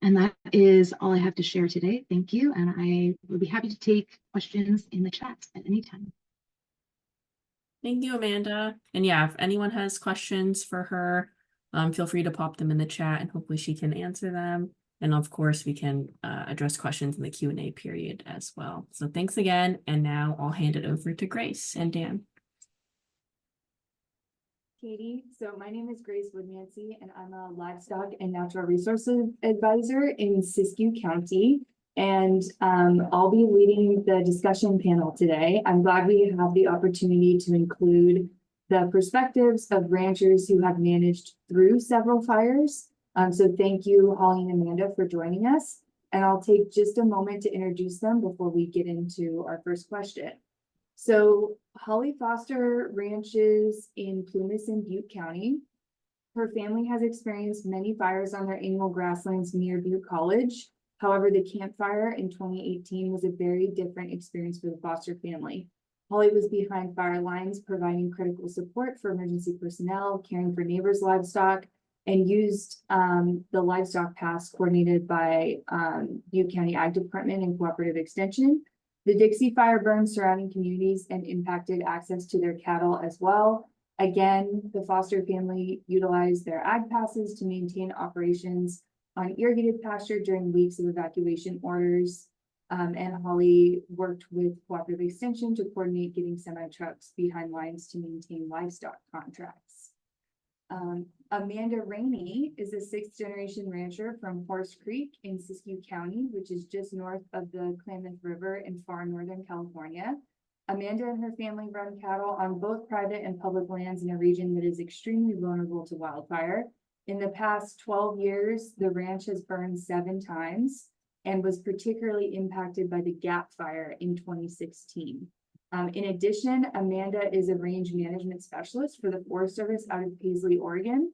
And that is all I have to share today. Thank you. And I would be happy to take questions in the chat at any time. Thank you, Amanda. And yeah, if anyone has questions for her, feel free to pop them in the chat and hopefully she can answer them. And of course, we can address questions in the Q&A period as well. So thanks again. And now I'll hand it over to Grace and Dan. Katie, so my name is Grace Woodmancy, and I'm a livestock and natural resources advisor in Siskiyou County. And I'll be leading the discussion panel today. I'm glad we have the opportunity to include the perspectives of ranchers who have managed through several fires. So thank you, Holly and Amanda, for joining us. And I'll take just a moment to introduce them before we get into our first question. So Holly Foster ranches in Plumas and Butte County. Her family has experienced many fires on their annual grasslands near Butte College. However, the Camp Fire in 2018 was a very different experience for the Foster family. Holly was behind fire lines, providing critical support for emergency personnel, caring for neighbors' livestock, and used the livestock pass coordinated by Butte County Ag Department and Cooperative Extension. The Dixie Fire burned surrounding communities and impacted access to their cattle as well. Again, the Foster family utilized their ag passes to maintain operations on irrigated pasture during weeks of evacuation orders. And Holly worked with Cooperative Extension to coordinate getting semi-trucks behind lines to maintain livestock contracts. Amanda Rainey is a 6th-generation rancher from Horse Creek in Siskiyou County, which is just north of the Klamath River in far northern California. Amanda and her family run cattle on both private and public lands in a region that is extremely vulnerable to wildfire. In the past 12 years, the ranch has burned 7 times and was particularly impacted by the Gap Fire in 2016. In addition, Amanda is a range management specialist for the Forest Service out of Paisley, Oregon.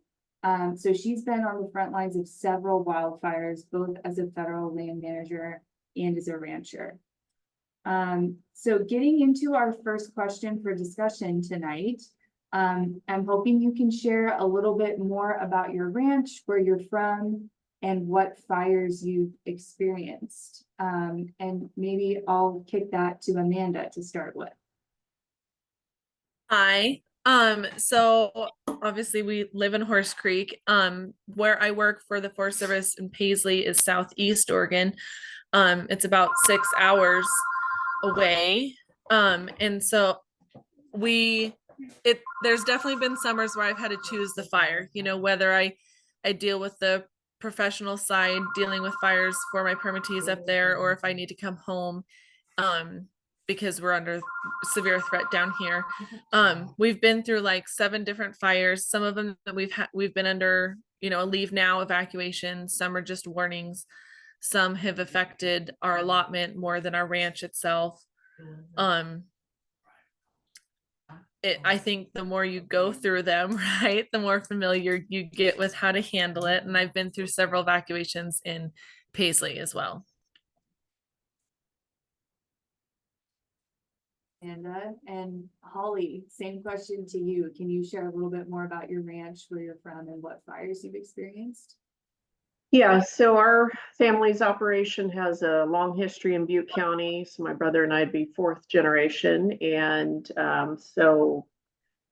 So she's been on the front lines of several wildfires, both as a federal land manager and as a rancher. So getting into our first question for discussion tonight, I'm hoping you can share a little bit more about your ranch, where you're from, and what fires you've experienced. And maybe I'll kick that to Amanda to start with. Hi. So obviously we live in Horse Creek. Where I work for the Forest Service in Paisley is Southeast Oregon. It's about 6 hours away. And so there's definitely been summers where I've had to choose the fire, you know, whether I deal with the professional side, dealing with fires for my permittees up there, or if I need to come home, because we're under severe threat down here. We've been through like 7 different fires. Some of them that we've been under, you know, a leave now evacuation. Some are just warnings. Some have affected our allotment more than our ranch itself. I think the more you go through them, right, the more familiar you get with how to handle it. And I've been through several evacuations in Paisley as well. And Holly, same question to you. Can you share a little bit more about your ranch, where you're from, and what fires you've experienced? Yeah, so our family's operation has a long history in Butte County. So my brother and I'd be fourth generation. And so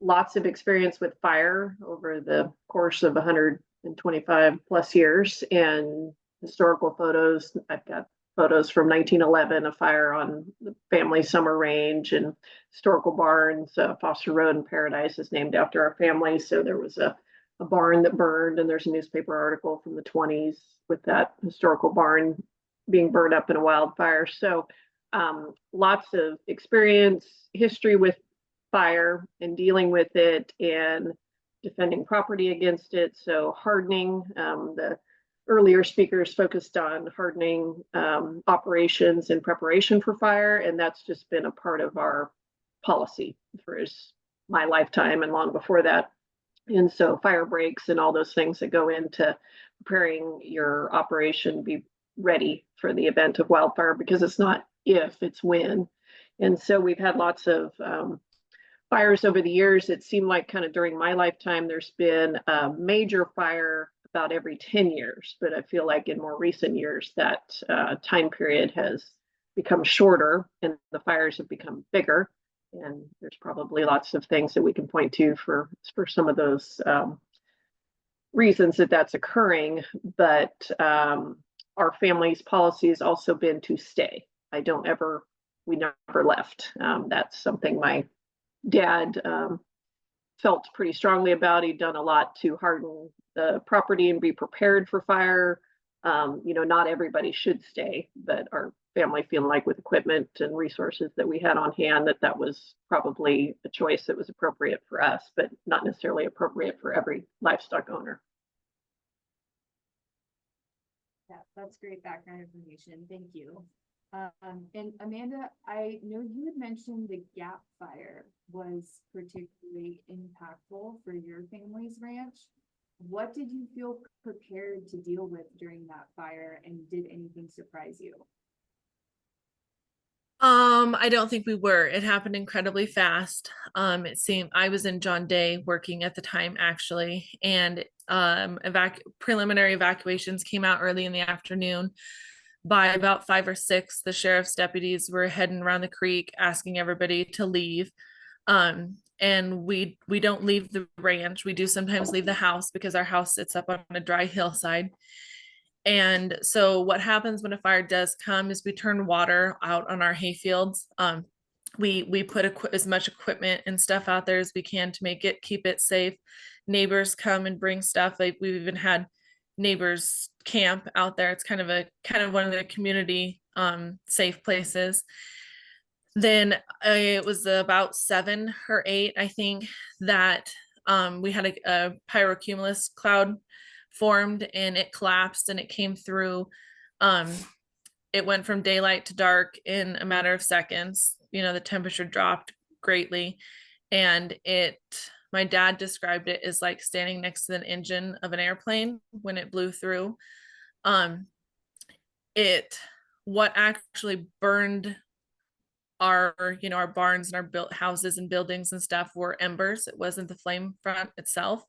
lots of experience with fire over the course of 125 plus years, and historical photos. I've got photos from 1911, a fire on the family summer range, and historical barns. Foster Road in Paradise is named after our family. So there was a barn that burned, and there's a newspaper article from the 20s with that historical barn being burned up in a wildfire. So lots of experience, history with fire and dealing with it and defending property against it. So hardening, the earlier speakers focused on hardening operations in preparation for fire, and that's just been a part of our policy for my lifetime and long before that. And so fire breaks and all those things that go into preparing your operation be ready for the event of wildfire, because it's not if, it's when. And so we've had lots of fires over the years. It seemed like kind of during my lifetime, there's been a major fire about every 10 years, but I feel like in more recent years that time period has become shorter and the fires have become bigger. And there's probably lots of things that we can point to for some of those reasons that that's occurring. But our family's policy has also been to stay. We never left. That's something my dad felt pretty strongly about. He'd done a lot to harden the property and be prepared for fire. Not everybody should stay, but our family feeling like with equipment and resources that we had on hand, that was probably a choice that was appropriate for us, but not necessarily appropriate for every livestock owner. Yeah, that's great background information. Thank you. And Amanda, I know you had mentioned the Gap Fire was particularly impactful for your family's ranch. What did you feel prepared to deal with during that fire, and did anything surprise you? I don't think we were. It happened incredibly fast. It seemed I was in John Day working at the time, actually, and preliminary evacuations came out early in the afternoon. By about 5 or 6, the sheriff's deputies were heading around the creek asking everybody to leave. And we don't leave the ranch. We do sometimes leave the house because our house sits up on a dry hillside. And so what happens when a fire does come is we turn water out on our hay fields. We put as much equipment and stuff out there as we can to keep it safe. Neighbors come and bring stuff. Like we've even had neighbors camp out there. It's kind of one of the community safe places. Then it was about 7 or 8, I think, that we had a pyrocumulus cloud formed, and it collapsed and it came through. It went from daylight to dark in a matter of seconds. The temperature dropped greatly, and my dad described it as like standing next to an engine of an airplane when it blew through. What actually burned our barns and our built houses and buildings and stuff were embers. It wasn't the flame front itself.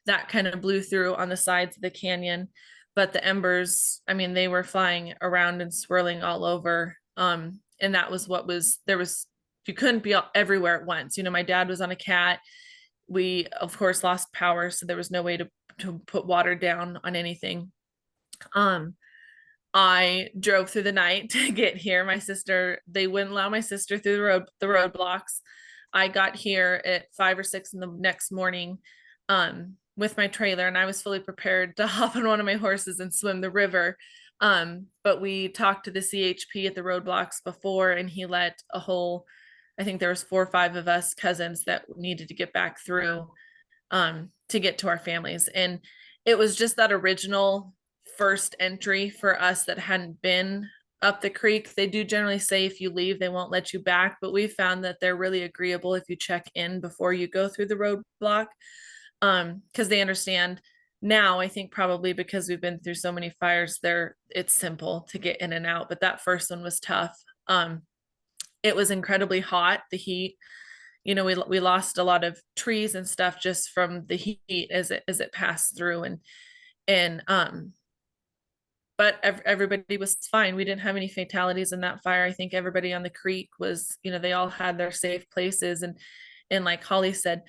That kind of blew through on the sides of the canyon, but the embers, they were flying around and swirling all over. And that was you couldn't be everywhere at once. My dad was on a cat. We of course lost power, so there was no way to put water down on anything. I drove through the night to get here. My sister, they wouldn't allow my sister through the roadblocks. I got here at 5 or 6 in the next morning with my trailer, and I was fully prepared to hop on one of my horses and swim the river. But we talked to the CHP at the roadblocks before, and he let I think there was 4 or 5 of us cousins that needed to get back through to get to our families. And it was just that original first entry for us that hadn't been up the creek. They do generally say if you leave, they won't let you back, but we found that they're really agreeable if you check in before you go through the roadblock, because they understand now. I think probably because we've been through so many fires there, it's simple to get in and out, but that first one was tough. It was incredibly hot, the heat. You know, we lost a lot of trees and stuff just from the heat as it passed through, and but everybody was fine. We didn't have any fatalities in that fire. I think everybody on the creek was, you know, they all had their safe places, and like Holly said,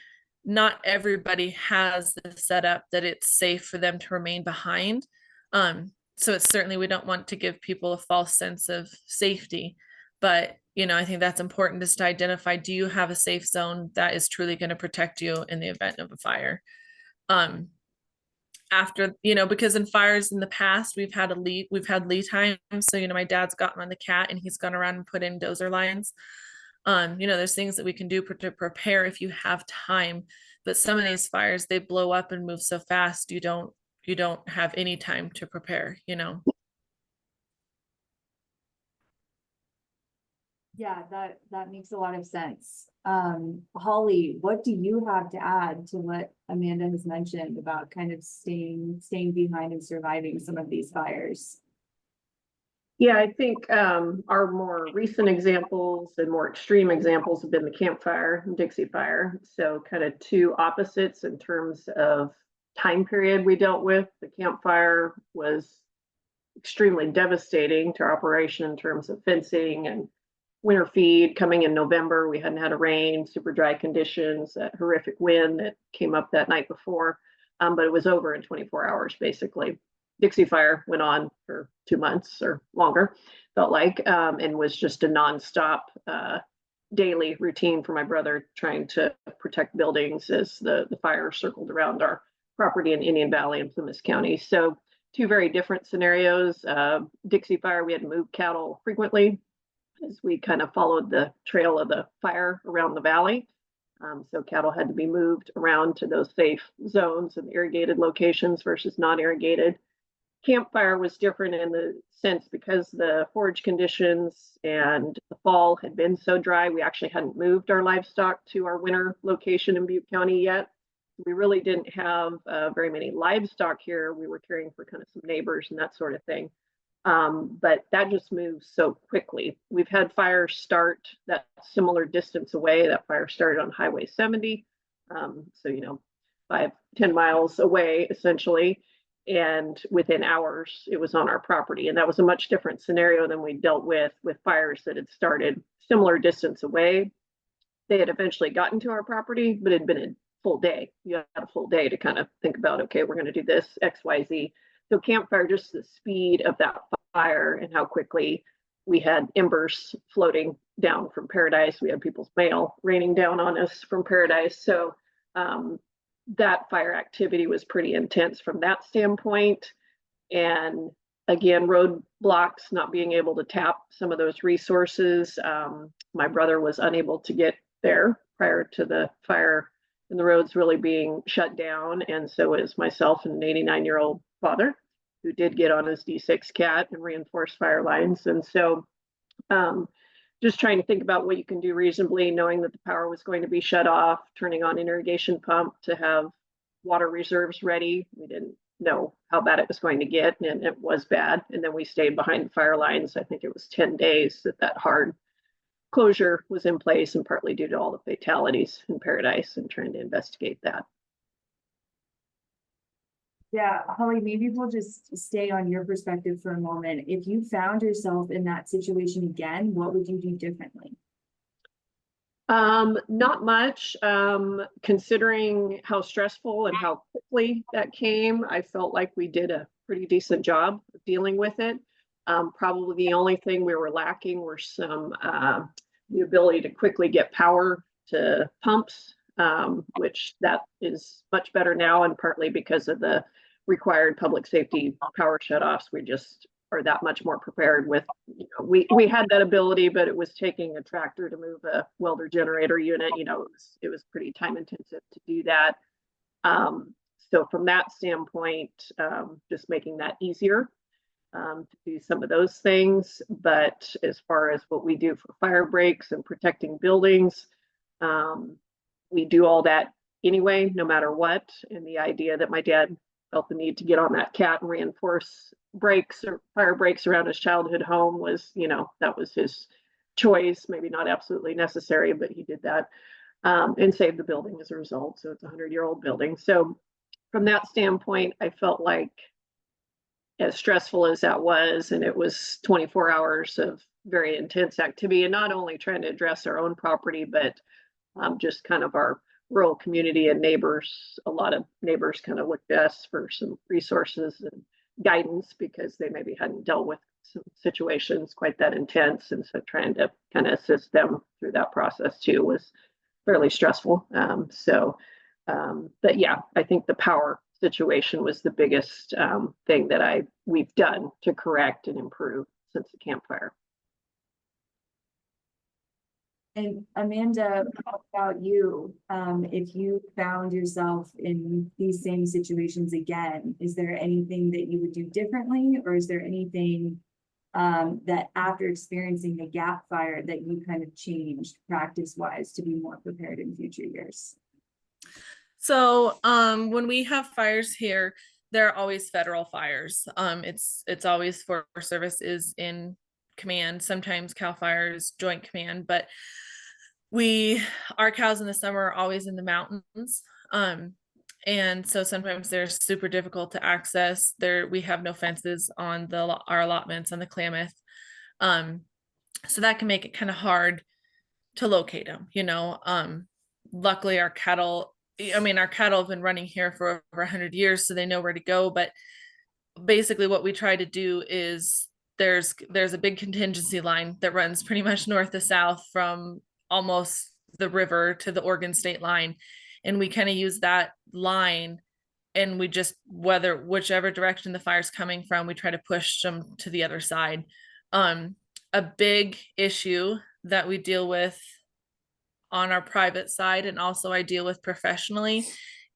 not everybody has the setup that it's safe for them to remain behind. So it's certainly, we don't want to give people a false sense of safety, but you know, I think that's important, is to identify, do you have a safe zone that is truly going to protect you in the event of a fire? After, you know, because in fires in the past, we've had lead time. So, you know, my dad's gotten on the cat and he's gone around and put in dozer lines. You know, there's things that we can do to prepare if you have time, but some of these fires, they blow up and move so fast, you don't have any time to prepare, you know. Yeah, that makes a lot of sense. Holly, what do you have to add to what Amanda has mentioned about kind of staying behind and surviving some of these fires? Yeah, I think our more recent examples and more extreme examples have been the Camp Fire and Dixie Fire. So kind of two opposites in terms of time period we dealt with. The Camp Fire was extremely devastating to our operation in terms of fencing and winter feed coming in November. We hadn't had a rain, super dry conditions, that horrific wind that came up that night before, but it was over in 24 hours, basically. Dixie Fire went on for 2 months or longer, felt like, and was just a nonstop daily routine for my brother trying to protect buildings as the fire circled around our property in Indian Valley and Plymouth County. So two very different scenarios. Dixie Fire, we had to move cattle frequently as we kind of followed the trail of the fire around the valley. So cattle had to be moved around to those safe zones and irrigated locations versus non-irrigated. Camp Fire was different in the sense because the forage conditions and the fall had been so dry, we actually hadn't moved our livestock to our winter location in Butte County yet. We really didn't have very many livestock here. We were caring for kind of some neighbors and that sort of thing. But that just moves so quickly. We've had fires start that similar distance away. That fire started on Highway 70. So, you know, 5-10 miles away, essentially. And within hours, it was on our property. And that was a much different scenario than we dealt with fires that had started similar distance away. They had eventually gotten to our property, but it had been a full day. You had a full day to kind of think about, okay, we're going to do this, X, Y, Z. So Camp Fire, just the speed of that fire and how quickly we had embers floating down from paradise. We had people's mail raining down on us from paradise. So that fire activity was pretty intense from that standpoint. And again, roadblocks, not being able to tap some of those resources. My brother was unable to get there prior to the fire and the roads really being shut down. And so is myself and an 89-year-old father who did get on his D6 cat and reinforced fire lines. And so just trying to think about what you can do reasonably, knowing that the power was going to be shut off, turning on an irrigation pump to have water reserves ready. We didn't know how bad it was going to get, and it was bad. And then we stayed behind the fire lines. I think it was 10 days that hard closure was in place, and partly due to all the fatalities in Paradise and trying to investigate that. Yeah, Holly, maybe we'll just stay on your perspective for a moment. If you found yourself in that situation again, what would you do differently? Not much. Considering how stressful and how quickly that came, I felt like we did a pretty decent job of dealing with it. Probably the only thing we were lacking were some the ability to quickly get power to pumps, which that is much better now, and partly because of the required public safety power shutoffs, we just are that much more prepared with, you know, we had that ability, but it was taking a tractor to move a welder generator unit. You know, it was pretty time intensive to do that. So from that standpoint, just making that easier to do some of those things. But as far as what we do for fire breaks and protecting buildings, we do all that anyway, no matter what. And the idea that my dad felt the need to get on that cat and reinforce breaks or fire breaks around his childhood home was, that was his choice, maybe not absolutely necessary, but he did that and saved the building as a result. So it's a 100-year-old building. So from that standpoint, I felt like, as stressful as that was, and it was 24 hours of very intense activity, and not only trying to address our own property, but just kind of our rural community and neighbors. A lot of neighbors kind of looked to us for some resources and guidance because they maybe hadn't dealt with some situations quite that intense. And so trying to kind of assist them through that process too was fairly stressful. But yeah, I think the power situation was the biggest thing that we've done to correct and improve since the campfire. And Amanda, how about you? If you found yourself in these same situations again, is there anything that you would do differently, or is there anything that after experiencing the gap fire that you kind of changed practice-wise to be more prepared in future years? So when we have fires here, there are always federal fires. It's always Forest Service is in command. Sometimes CAL FIRE is joint command, but our cows in the summer are always in the mountains. And so sometimes they're super difficult to access. We have no fences on our allotments on the Klamath. So that can make it kind of hard to locate them, luckily our cattle have been running here for over 100 years, so they know where to go. But basically what we try to do is there's a big contingency line that runs pretty much north to south from almost the river to the Oregon state line. And we kind of use that line, and we just, whichever direction the fire's coming from, we try to push them to the other side. A big issue that we deal with on our private side, and also I deal with professionally,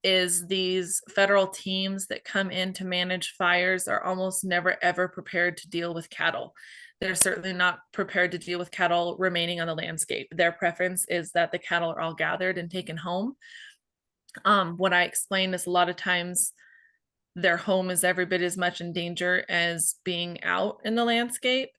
is these federal teams that come in to manage fires are almost never ever prepared to deal with cattle. They're certainly not prepared to deal with cattle remaining on the landscape. Their preference is that the cattle are all gathered and taken home. What I explain is a lot of times their home is every bit as much in danger as being out in the landscape.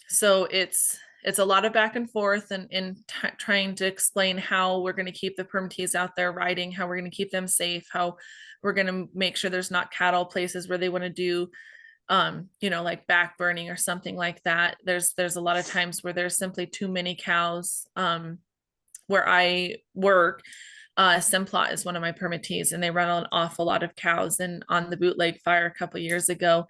So it's a lot of back and forth and trying to explain how we're going to keep the permittees out there riding, how we're going to keep them safe, how we're going to make sure there's not cattle places where they want to do, like back burning or something like that. There's a lot of times where there's simply too many cows. Where I work, Simplot is one of my permittees, and they run an awful lot of cows. And on the bootleg fire a couple years ago,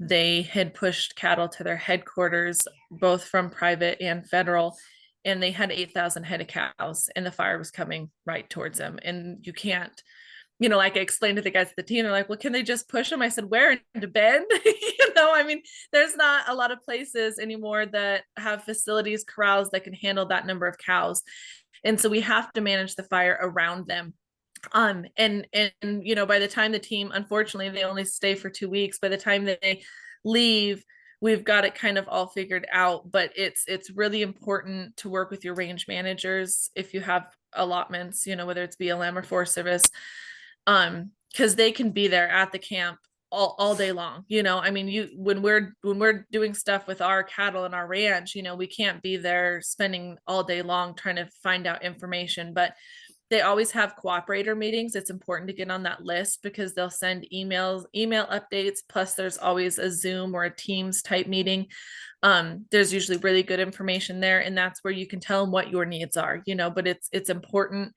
they had pushed cattle to their headquarters, both from private and federal, and they had 8,000 head of cows, and the fire was coming right towards them. And you can't, like I explained to the guys at the team, they're like, well, can they just push them? I said, where, into Bend? There's not a lot of places anymore that have facilities, corrals that can handle that number of cows. And so we have to manage the fire around them. And by the time the team, unfortunately, they only stay for 2 weeks. By the time they leave, we've got it kind of all figured out. But it's really important to work with your range managers if you have allotments, whether it's BLM or Forest Service, because they can be there at the camp all day long. When we're doing stuff with our cattle and our ranch, we can't be there spending all day long trying to find out information. But they always have cooperator meetings. It's important to get on that list because they'll send email updates. Plus there's always a Zoom or a Teams type meeting. There's usually really good information there, and that's where you can tell them what your needs are, but it's important.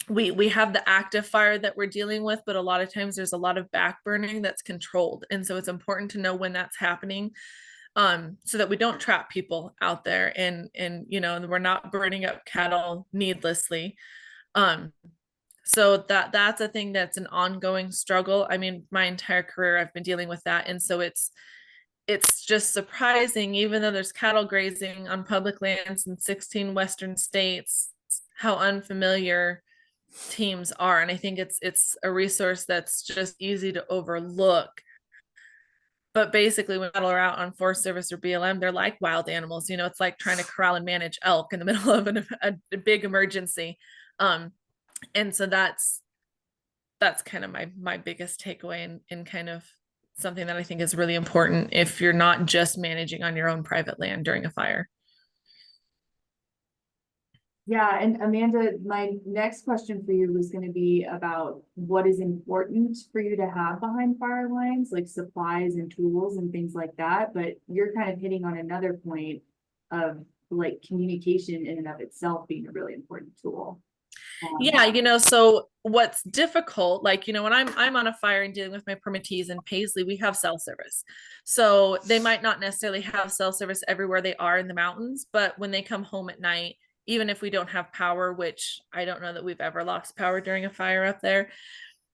We have the active fire that we're dealing with, but a lot of times there's a lot of back burning that's controlled. And so it's important to know when that's happening, so that we don't trap people out there and we're not burning up cattle needlessly. So that's a thing that's an ongoing struggle. My entire career I've been dealing with that. And so it's just surprising, even though there's cattle grazing on public lands in 16 Western states, how unfamiliar teams are. And I think it's a resource that's just easy to overlook. But basically, when cattle are out on Forest Service or BLM, they're like wild animals. You know, it's like trying to corral and manage elk in the middle of a big emergency. And so that's kind of my biggest takeaway, and kind of something that I think is really important if you're not just managing on your own private land during a fire. Yeah, and Amanda, my next question for you was going to be about what is important for you to have behind fire lines, like supplies and tools and things like that. But you're kind of hitting on another point of like communication in and of itself being a really important tool. Yeah, you know, so what's difficult, like, you know, when I'm on a fire and dealing with my permittees in Paisley, we have cell service. So they might not necessarily have cell service everywhere they are in the mountains, but when they come home at night, even if we don't have power, which I don't know that we've ever lost power during a fire up there,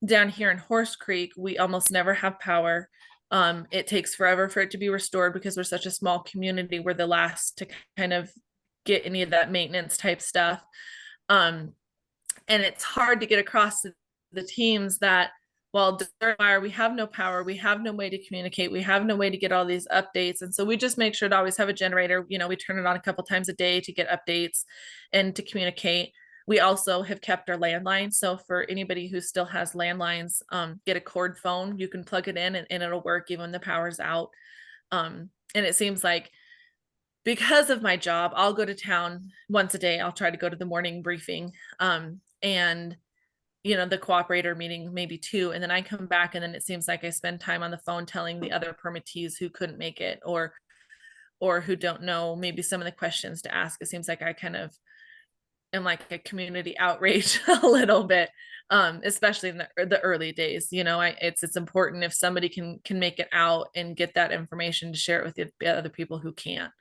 down here in Horse Creek, we almost never have power. It takes forever for it to be restored because we're such a small community. We're the last to kind of get any of that maintenance type stuff. And it's hard to get across to the teams that, well, during fire, we have no power, we have no way to communicate, we have no way to get all these updates. And so we just make sure to always have a generator. You know, we turn it on a couple times a day to get updates and to communicate. We also have kept our landlines. So for anybody who still has landlines, get a cord phone, you can plug it in and it'll work even when the power's out. And it seems like because of my job, I'll go to town once a day. I'll try to go to the morning briefing. And you know, the cooperator meeting maybe 2, and then I come back, and then it seems like I spend time on the phone telling the other permittees who couldn't make it or who don't know maybe some of the questions to ask. It seems like I kind of am like a community outreach a little bit, especially in the early days. You know, it's important if somebody can make it out and get that information to share it with the other people who can't.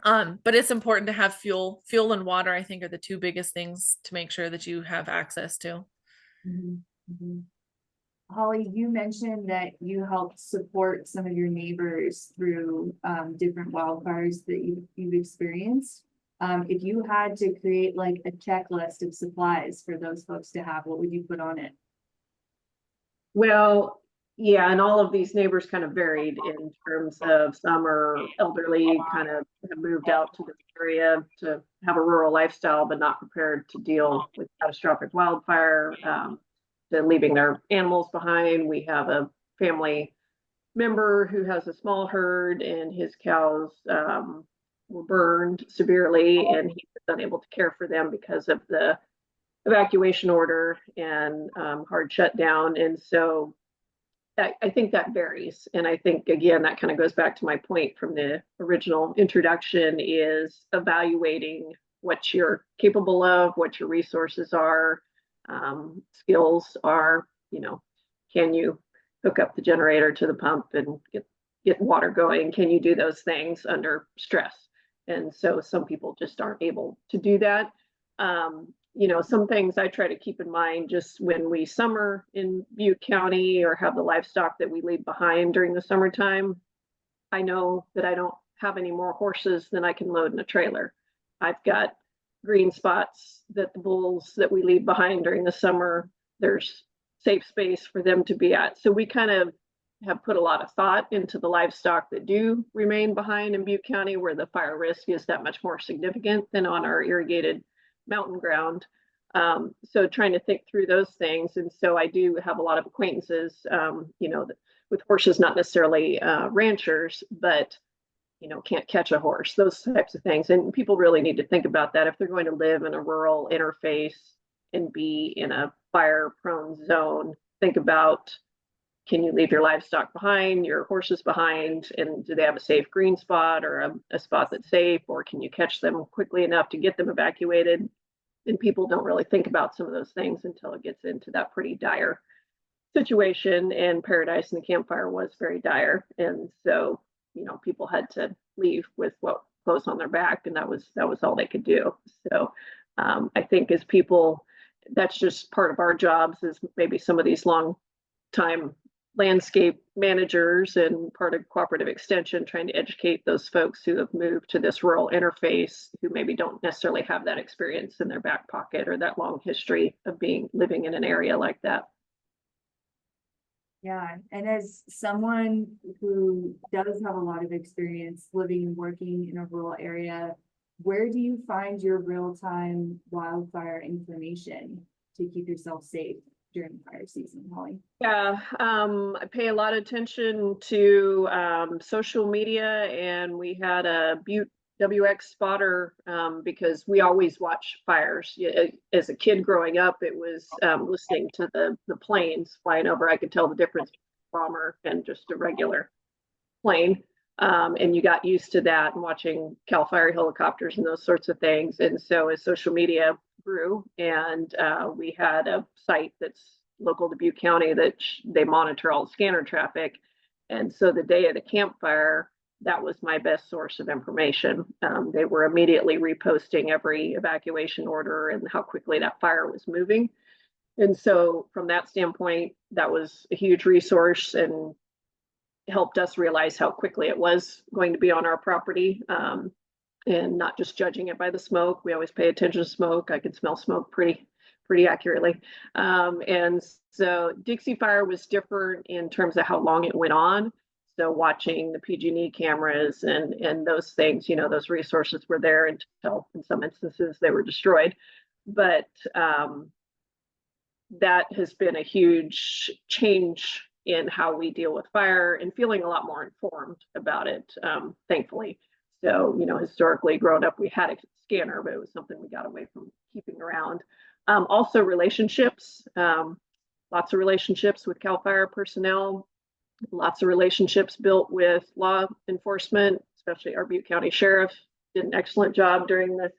But it's important to have fuel and water, I think, are the 2 biggest things to make sure that you have access to. Holly, you mentioned that you helped support some of your neighbors through different wildfires that you've experienced. If you had to create like a checklist of supplies for those folks to have, what would you put on it? Well, yeah, and all of these neighbors kind of varied in terms of some are elderly, kind of have moved out to this area to have a rural lifestyle, but not prepared to deal with catastrophic wildfire, to leaving their animals behind. We have a family member who has a small herd and his cows were burned severely, and he was unable to care for them because of the evacuation order and hard shutdown. And so I think that varies. And I think, again, that kind of goes back to my point from the original introduction, is evaluating what you're capable of, what your resources are, skills are. You know, can you hook up the generator to the pump and get water going? Can you do those things under stress? And so some people just aren't able to do that. You know, some things I try to keep in mind just when we summer in Butte County or have the livestock that we leave behind during the summertime. I know that I don't have any more horses than I can load in a trailer. I've got green spots that the bulls that we leave behind during the summer, there's safe space for them to be at. So we kind of have put a lot of thought into the livestock that do remain behind in Butte County, where the fire risk is that much more significant than on our irrigated mountain ground. So trying to think through those things. And so I do have a lot of acquaintances, you know, with horses, not necessarily ranchers, but, you know, can't catch a horse, those types of things. And people really need to think about that if they're going to live in a rural interface and be in a fire prone zone. Think about, can you leave your livestock behind, your horses behind, and do they have a safe green spot or a spot that's safe, or can you catch them quickly enough to get them evacuated? And people don't really think about some of those things until it gets into that pretty dire situation. And Paradise and the Campfire was very dire. And so, you know, people had to leave with what clothes on their back, and that was all they could do. So I think as people, that's just part of our jobs, is maybe some of these long time landscape managers and part of cooperative extension, trying to educate those folks who have moved to this rural interface, who maybe don't necessarily have that experience in their back pocket or that long history of living in an area like that. Yeah, and as someone who does have a lot of experience living and working in a rural area, where do you find your real-time wildfire information to keep yourself safe during fire season, Holly? Yeah, I pay a lot of attention to social media, and we had a Butte WX spotter because we always watch fires. As a kid growing up, it was listening to the planes flying over. I could tell the difference between a bomber and just a regular plane. And you got used to that and watching CAL FIRE helicopters and those sorts of things. And so as social media grew, and we had a site that's local to Butte County that they monitor all the scanner traffic. And so the day of the campfire, that was my best source of information. They were immediately reposting every evacuation order and how quickly that fire was moving. And so from that standpoint, that was a huge resource and helped us realize how quickly it was going to be on our property, and not just judging it by the smoke. We always pay attention to smoke. I could smell smoke pretty accurately. And so Dixie Fire was different in terms of how long it went on. So watching the PG&E cameras and those things, those resources were there until in some instances they were destroyed. But that has been a huge change in how we deal with fire and feeling a lot more informed about it, thankfully. So, historically growing up, we had a scanner, but it was something we got away from keeping around. Also relationships, lots of relationships with CAL FIRE personnel, lots of relationships built with law enforcement, especially our Butte County Sheriff did an excellent job during the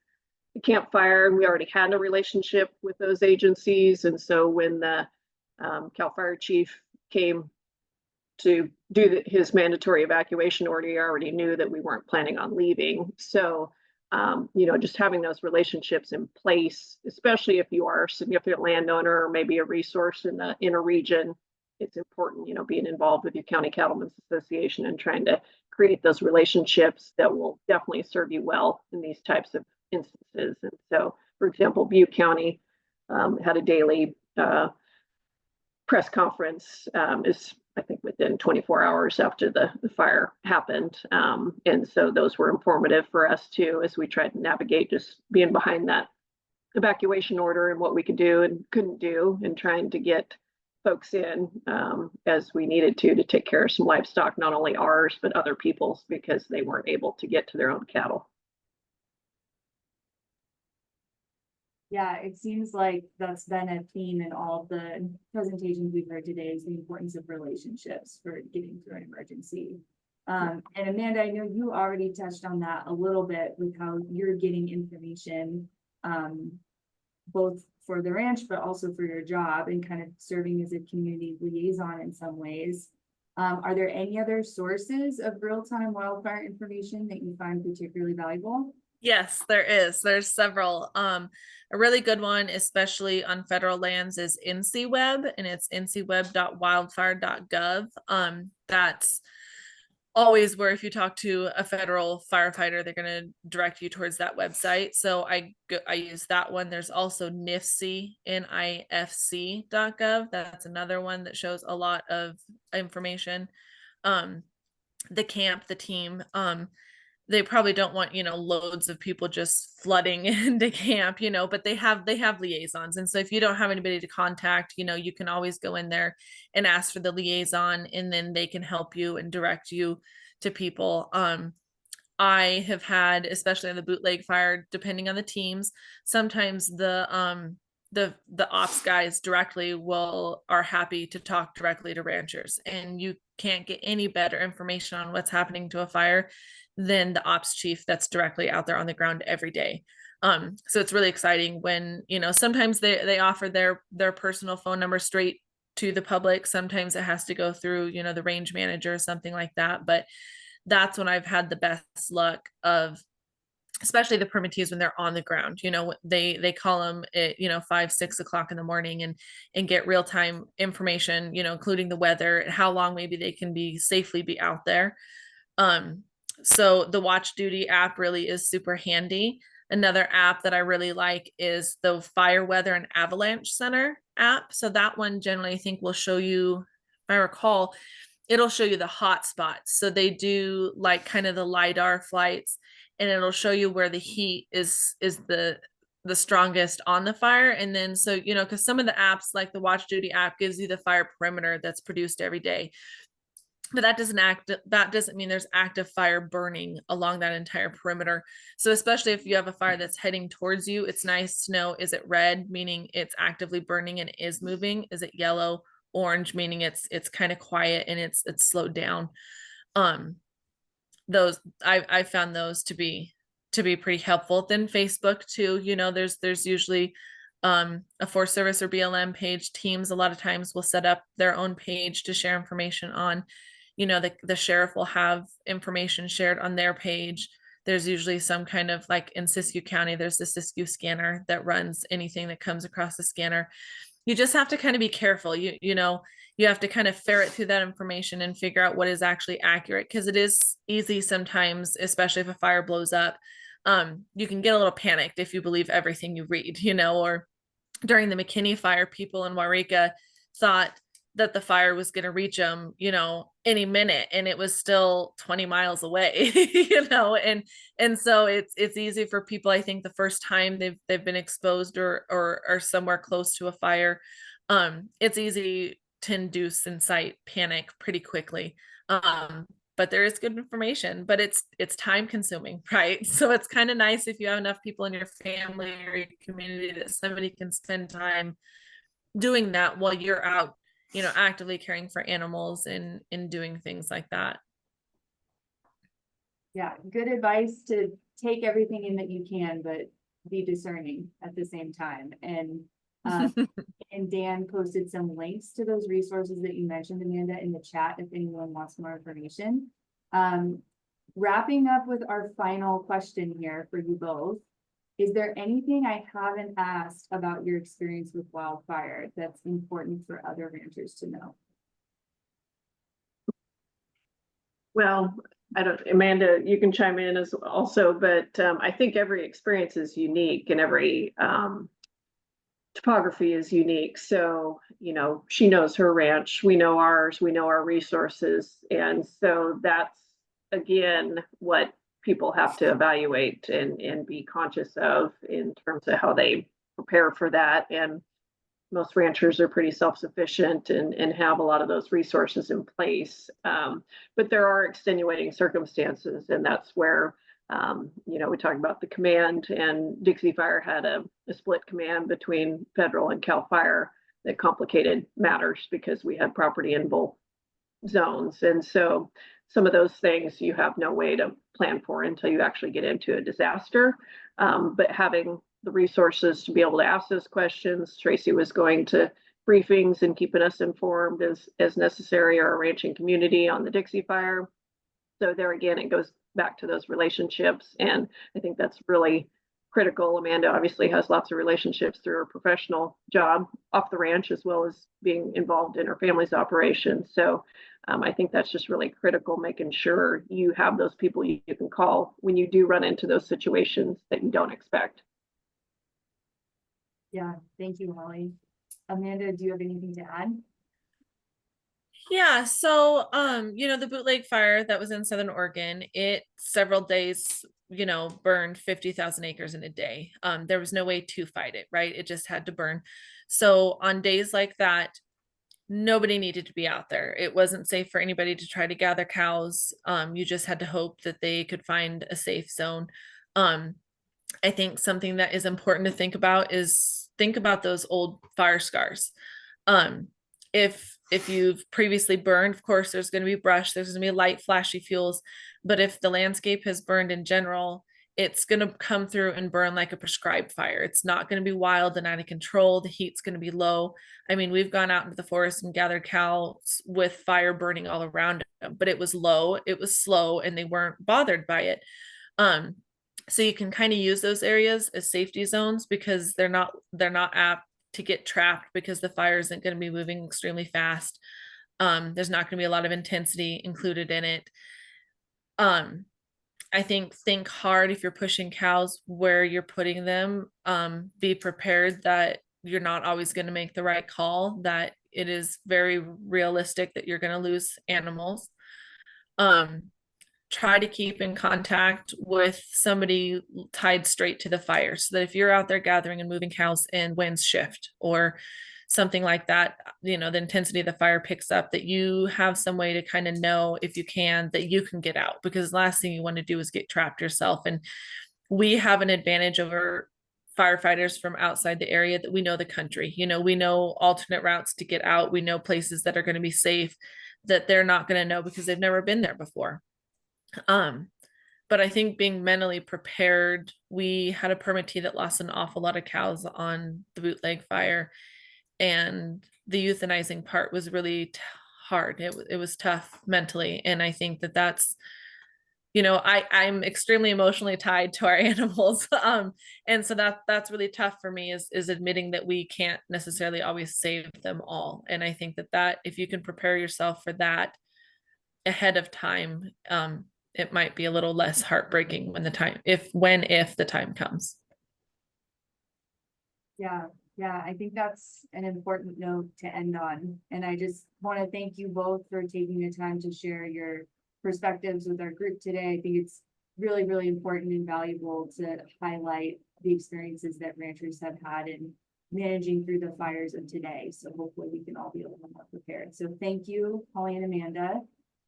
campfire. We already had a relationship with those agencies. And so when the CAL FIRE chief came to do his mandatory evacuation order, he already knew that we weren't planning on leaving. So, just having those relationships in place, especially if you are a significant landowner or maybe a resource in a region, it's important, being involved with your County Cattlemen's Association and trying to create those relationships that will definitely serve you well in these types of instances. And so, for example, Butte County had a daily press conference, is I think within 24 hours after the fire happened. And so those were informative for us too, as we tried to navigate just being behind that evacuation order and what we could do and couldn't do, and trying to get folks in as we needed to take care of some livestock, not only ours, but other people's, because they weren't able to get to their own cattle. Yeah, it seems like that's been a theme in all of the presentations we've heard today, is the importance of relationships for getting through an emergency. And Amanda, I know you already touched on that a little bit with how you're getting information, both for the ranch, but also for your job and kind of serving as a community liaison in some ways. Are there any other sources of real-time wildfire information that you find particularly valuable? Yes, there is. There's several. A really good one, especially on federal lands, is NCWeb, and it's ncweb.wildfire.gov. That's always where if you talk to a federal firefighter, they're going to direct you towards that website. So I use that one. There's also NIFC, NIFC.gov. That's another one that shows a lot of information. The camp, the team, they probably don't want, loads of people just flooding into camp, but they have liaisons. And so if you don't have anybody to contact, you can always go in there and ask for the liaison, and then they can help you and direct you to people. I have had, especially on the bootleg fire, depending on the teams, sometimes the ops guys directly are happy to talk directly to ranchers, and you can't get any better information on what's happening to a fire than the ops chief that's directly out there on the ground every day. So it's really exciting when, sometimes they offer their personal phone number straight to the public. Sometimes it has to go through, the range manager or something like that. But that's when I've had the best luck of especially the permittees when they're on the ground. They call them at 5, 6 o'clock in the morning and get real-time information, including the weather and how long maybe they can safely be out there. So the Watch Duty app really is super handy. Another app that I really like is the Fire Weather and Avalanche Center app. So that one generally I think will show you, if I recall, it'll show you the hot spots. So they do like kind of the LiDAR flights, and it'll show you where the heat is the strongest on the fire. And then, so, because some of the apps like the Watch Duty app gives you the fire perimeter that's produced every day, but that doesn't mean there's active fire burning along that entire perimeter. So especially if you have a fire that's heading towards you, it's nice to know, is it red, meaning it's actively burning and is moving? Is it yellow, orange, meaning it's kind of quiet and it's slowed down? Those I found those to be pretty helpful. Then Facebook too, there's usually a Forest Service or BLM page. Teams a lot of times will set up their own page to share information on. The sheriff will have information shared on their page. There's usually some kind of, like in Siskiyou County, there's the Siskiyou scanner that runs anything that comes across the scanner. You just have to kind of be careful. You have to kind of ferret through that information and figure out what is actually accurate, because it is easy sometimes, especially if a fire blows up. You can get a little panicked if you believe everything you read, or during the McKinney fire, people in Waurika thought that the fire was going to reach them, any minute, and it was still 20 miles away, and so it's easy for people, I think, the first time they've been exposed or somewhere close to a fire, it's easy to induce incite panic pretty quickly. But there is good information, but it's time consuming, right? So it's kind of nice if you have enough people in your family or your community that somebody can spend time doing that while you're out, actively caring for animals and doing things like that. Yeah, good advice to take everything in that you can, but be discerning at the same time. And and Dan posted some links to those resources that you mentioned, Amanda, in the chat if anyone wants more information. Wrapping up with our final question here for you both. Is there anything I haven't asked about your experience with wildfire that's important for other ranchers to know? Well, Amanda, you can chime in as also, but I think every experience is unique and every topography is unique. So, she knows her ranch, we know ours, we know our resources. And so that's, again, what people have to evaluate and be conscious of in terms of how they prepare for that. And most ranchers are pretty self-sufficient and have a lot of those resources in place. But there are extenuating circumstances, and that's where, we talk about the command, and Dixie Fire had a split command between federal and Cal Fire that complicated matters because we had property in both zones. And so some of those things you have no way to plan for until you actually get into a disaster. But having the resources to be able to ask those questions, Tracy was going to briefings and keeping us informed as necessary, or our ranching community on the Dixie Fire. So there again, it goes back to those relationships. And I think that's really critical. Amanda obviously has lots of relationships through her professional job off the ranch, as well as being involved in her family's operations. So I think that's just really critical, making sure you have those people you can call when you do run into those situations that you don't expect. Yeah, thank you, Holly. Amanda, do you have anything to add? Yeah, so the Bootleg fire that was in Southern Oregon, it several days, burned 50,000 acres in a day. There was no way to fight it, right? It just had to burn. So on days like that, nobody needed to be out there. It wasn't safe for anybody to try to gather cows. You just had to hope that they could find a safe zone. I think something that is important to think about is those old fire scars. If you've previously burned, of course, there's going to be brush, there's going to be light, flashy fuels. But if the landscape has burned in general, it's going to come through and burn like a prescribed fire. It's not going to be wild and out of control. The heat's going to be low. I mean, we've gone out into the forest and gathered cows with fire burning all around them, but it was low, it was slow, and they weren't bothered by it. So you can kind of use those areas as safety zones because they're not apt to get trapped because the fire isn't going to be moving extremely fast. There's not going to be a lot of intensity included in it. I think hard if you're pushing cows where you're putting them. Be prepared that you're not always going to make the right call, that it is very realistic that you're going to lose animals. Try to keep in contact with somebody tied straight to the fire so that if you're out there gathering and moving cows and winds shift or something like that, the intensity of the fire picks up, that you have some way to kind of know, if you can, that you can get out, because the last thing you want to do is get trapped yourself. And we have an advantage over firefighters from outside the area, that we know the country, we know alternate routes to get out, we know places that are going to be safe that they're not going to know because they've never been there before. But I think being mentally prepared, we had a permittee that lost an awful lot of cows on the bootleg fire, and the euthanizing part was really hard. It was tough mentally. And I think that's, I'm extremely emotionally tied to our animals. And so that's really tough for me, is admitting that we can't necessarily always save them all. And I think that if you can prepare yourself for that ahead of time, it might be a little less heartbreaking if the time comes. Yeah, I think that's an important note to end on. And I just want to thank you both for taking the time to share your perspectives with our group today. I think it's really, really important and valuable to highlight the experiences that ranchers have had in managing through the fires of today. So hopefully we can all be a little more prepared. So thank you, Holly and Amanda.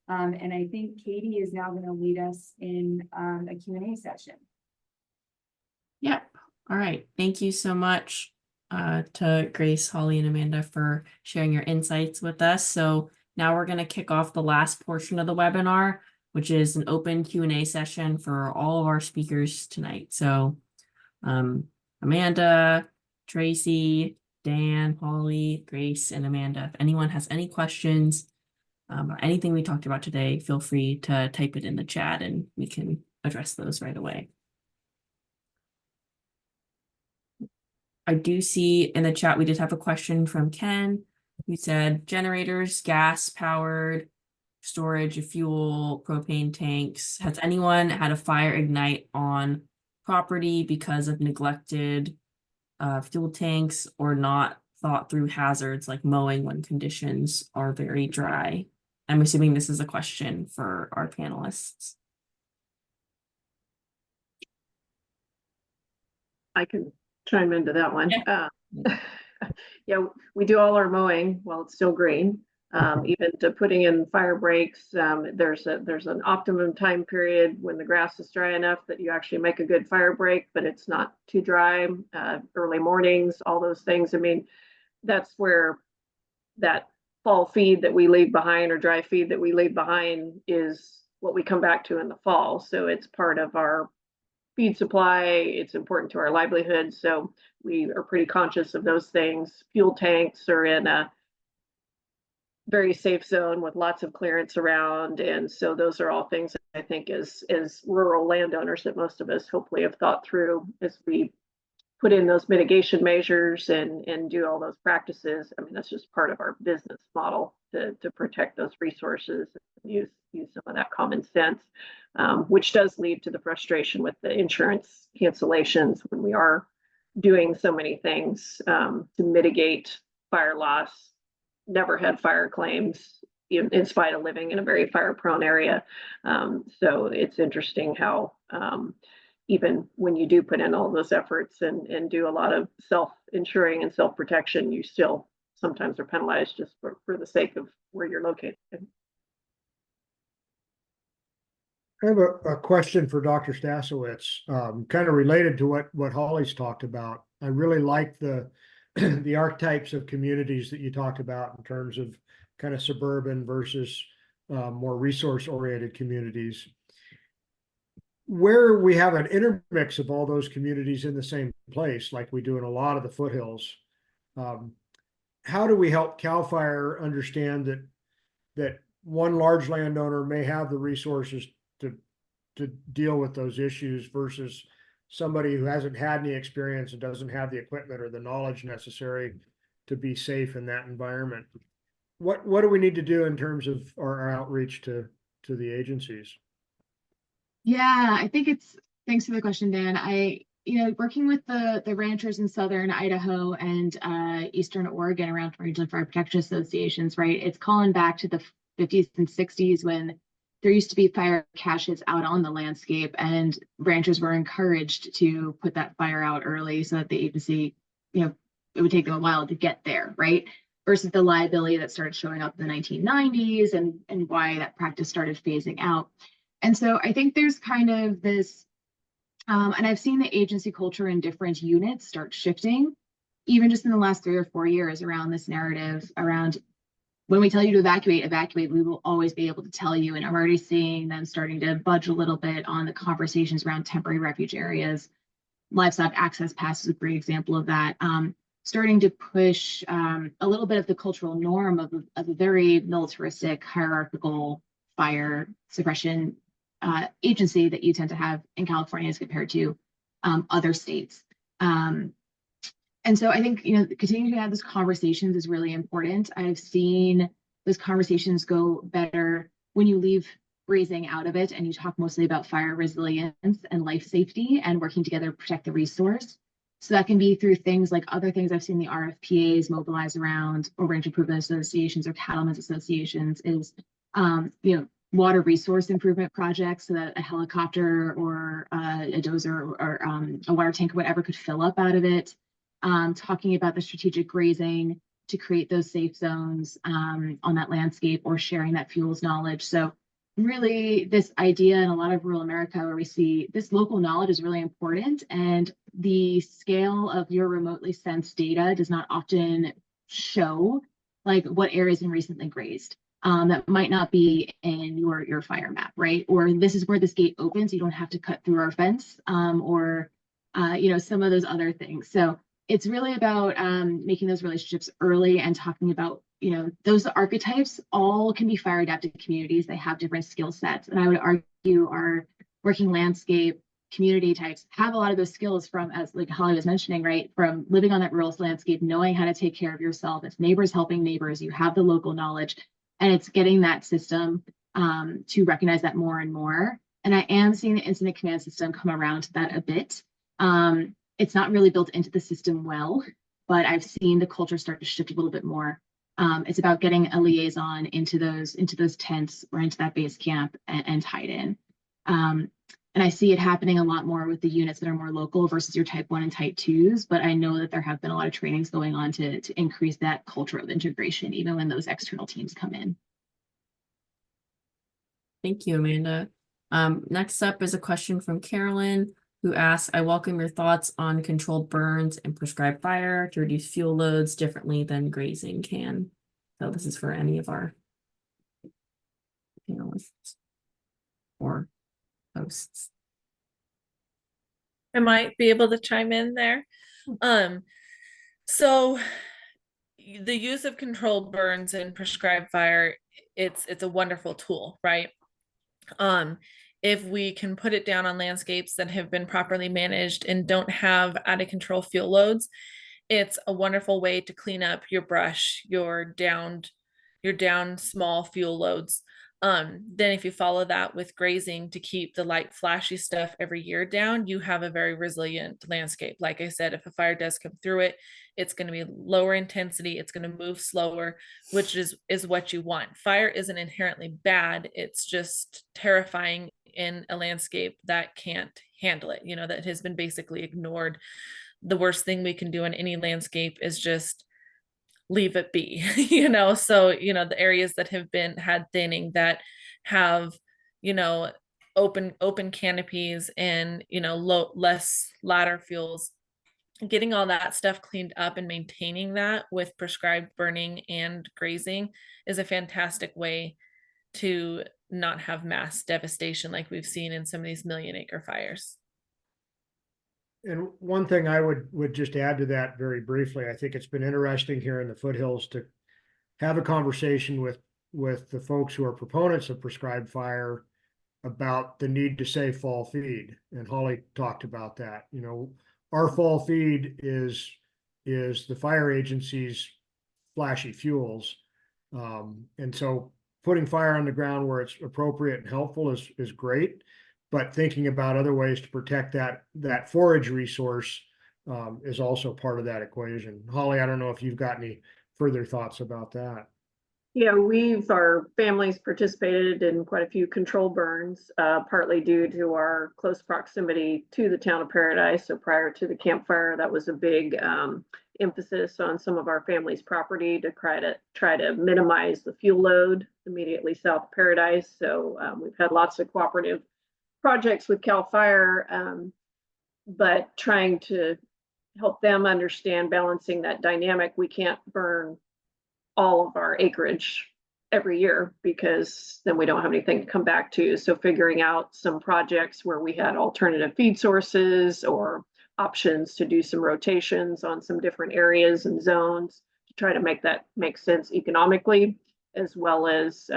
And I think Katie is now going to lead us in a Q&A session. Yep. All right. Thank you so much to Grace, Holly, and Amanda for sharing your insights with us. So now we're going to kick off the last portion of the webinar, which is an open Q&A session for all of our speakers tonight. So Amanda, Tracy, Dan, Holly, Grace, and Amanda, if anyone has any questions or anything we talked about today, feel free to type it in the chat and we can address those right away. I do see in the chat, we did have a question from Ken, who said generators, gas powered, storage of fuel, propane tanks. Has anyone had a fire ignite on property because of neglected fuel tanks or not thought through hazards like mowing when conditions are very dry? I'm assuming this is a question for our panelists. I can chime into that one. Yeah, we do all our mowing while it's still green. Even to putting in fire breaks, there's an optimum time period when the grass is dry enough that you actually make a good fire break, but it's not too dry. Early mornings, all those things. I mean, that's where that fall feed that we leave behind, or dry feed that we leave behind, is what we come back to in the fall. So it's part of our feed supply. It's important to our livelihood. So we are pretty conscious of those things. Fuel tanks are in a very safe zone with lots of clearance around. And so those are all things that I think as rural landowners that most of us hopefully have thought through as we put in those mitigation measures and do all those practices. I mean, that's just part of our business model to protect those resources, use some of that common sense, which does lead to the frustration with the insurance cancellations when we are doing so many things to mitigate fire loss. Never had fire claims in spite of living in a very fire prone area. So it's interesting how even when you do put in all those efforts and do a lot of self-insuring and self-protection, you still sometimes are penalized just for the sake of where you're located. I have a question for Dr. Stasowitz, kind of related to what Holly's talked about. I really like the archetypes of communities that you talked about in terms of kind of suburban versus more resource-oriented communities. Where we have an intermix of all those communities in the same place, like we do in a lot of the foothills, how do we help CAL FIRE understand that one large landowner may have the resources to deal with those issues versus somebody who hasn't had any experience and doesn't have the equipment or the knowledge necessary to be safe in that environment. What do we need to do in terms of our outreach to the agencies? Yeah, I think thanks for the question, Dan. Working with the ranchers in southern Idaho and eastern Oregon around regional fire protection associations, right? It's calling back to the 50s and 60s when there used to be fire caches out on the landscape, and ranchers were encouraged to put that fire out early so that the agency, it would take them a while to get there, right? Versus the liability that started showing up in the 1990s and why that practice started phasing out. And so I think there's kind of this, and I've seen the agency culture in different units start shifting, even just in the last 3 or 4 years, around this narrative around when we tell you to evacuate, we will always be able to tell you. And I'm already seeing them starting to budge a little bit on the conversations around temporary refuge areas. Livestock access pass is a great example of that. Starting to push a little bit of the cultural norm of a very militaristic, hierarchical fire suppression agency that you tend to have in California as compared to other states. And so I think, continuing to have those conversations is really important. I've seen those conversations go better when you leave grazing out of it and you talk mostly about fire resilience and life safety and working together to protect the resource. So that can be through things like other things I've seen the RFPAs mobilize around, or range improvement associations or cattlemen's associations, is water resource improvement projects, so that a helicopter or a dozer or a water tank or whatever could fill up out of it. Talking about the strategic grazing to create those safe zones on that landscape, or sharing that fuels knowledge. So really this idea in a lot of rural America where we see this local knowledge is really important, and the scale of your remotely sensed data does not often show like what areas been recently grazed. That might not be in your fire map, right? Or this is where this gate opens, you don't have to cut through our fence, or some of those other things. So it's really about making those relationships early and talking about, those archetypes all can be fire adapted communities. They have different skill sets. And I would argue our working landscape community types have a lot of those skills from, as like Holly was mentioning, right? From living on that rural landscape, knowing how to take care of yourself. It's neighbors helping neighbors. You have the local knowledge, and it's getting that system to recognize that more and more. And I am seeing the incident command system come around to that a bit. It's not really built into the system well, but I've seen the culture start to shift a little bit more. It's about getting a liaison into those tents or into that base camp and tied in. And I see it happening a lot more with the units that are more local versus your type 1 and type 2s, but I know that there have been a lot of trainings going on to increase that culture of integration, even when those external teams come in. Thank you, Amanda. Next up is a question from Carolyn, who asks, I welcome your thoughts on controlled burns and prescribed fire to reduce fuel loads differently than grazing can. So this is for any of our panelists or hosts. I might be able to chime in there. So the use of controlled burns and prescribed fire, it's a wonderful tool, right? If we can put it down on landscapes that have been properly managed and don't have out of control fuel loads, it's a wonderful way to clean up your brush, your downed small fuel loads. Then if you follow that with grazing to keep the light flashy stuff every year down, you have a very resilient landscape. Like I said, if a fire does come through it, it's going to be lower intensity, it's going to move slower, which is what you want. Fire isn't inherently bad, it's just terrifying in a landscape that can't handle it, that has been basically ignored. The worst thing we can do in any landscape is just leave it be, so the areas that have had thinning, that have open canopies and less ladder fuels, getting all that stuff cleaned up and maintaining that with prescribed burning and grazing is a fantastic way to not have mass devastation like we've seen in some of these million-acre fires. And one thing I would just add to that very briefly, I think it's been interesting here in the foothills to have a conversation with the folks who are proponents of prescribed fire about the need to save fall feed, and Holly talked about that. You know, our fall feed is the fire agency's flashy fuels. And so putting fire on the ground where it's appropriate and helpful is great, but thinking about other ways to protect that forage resource is also part of that equation. Holly, I don't know if you've got any further thoughts about that. Yeah, our families participated in quite a few control burns, partly due to our close proximity to the town of Paradise. So prior to the campfire, that was a big emphasis on some of our family's property to try to minimize the fuel load immediately south of Paradise. So we've had lots of cooperative projects with CAL FIRE, but trying to help them understand balancing that dynamic. We can't burn all of our acreage every year because then we don't have anything to come back to. So figuring out some projects where we had alternative feed sources or options to do some rotations on some different areas and zones to try to make that make sense economically, as well as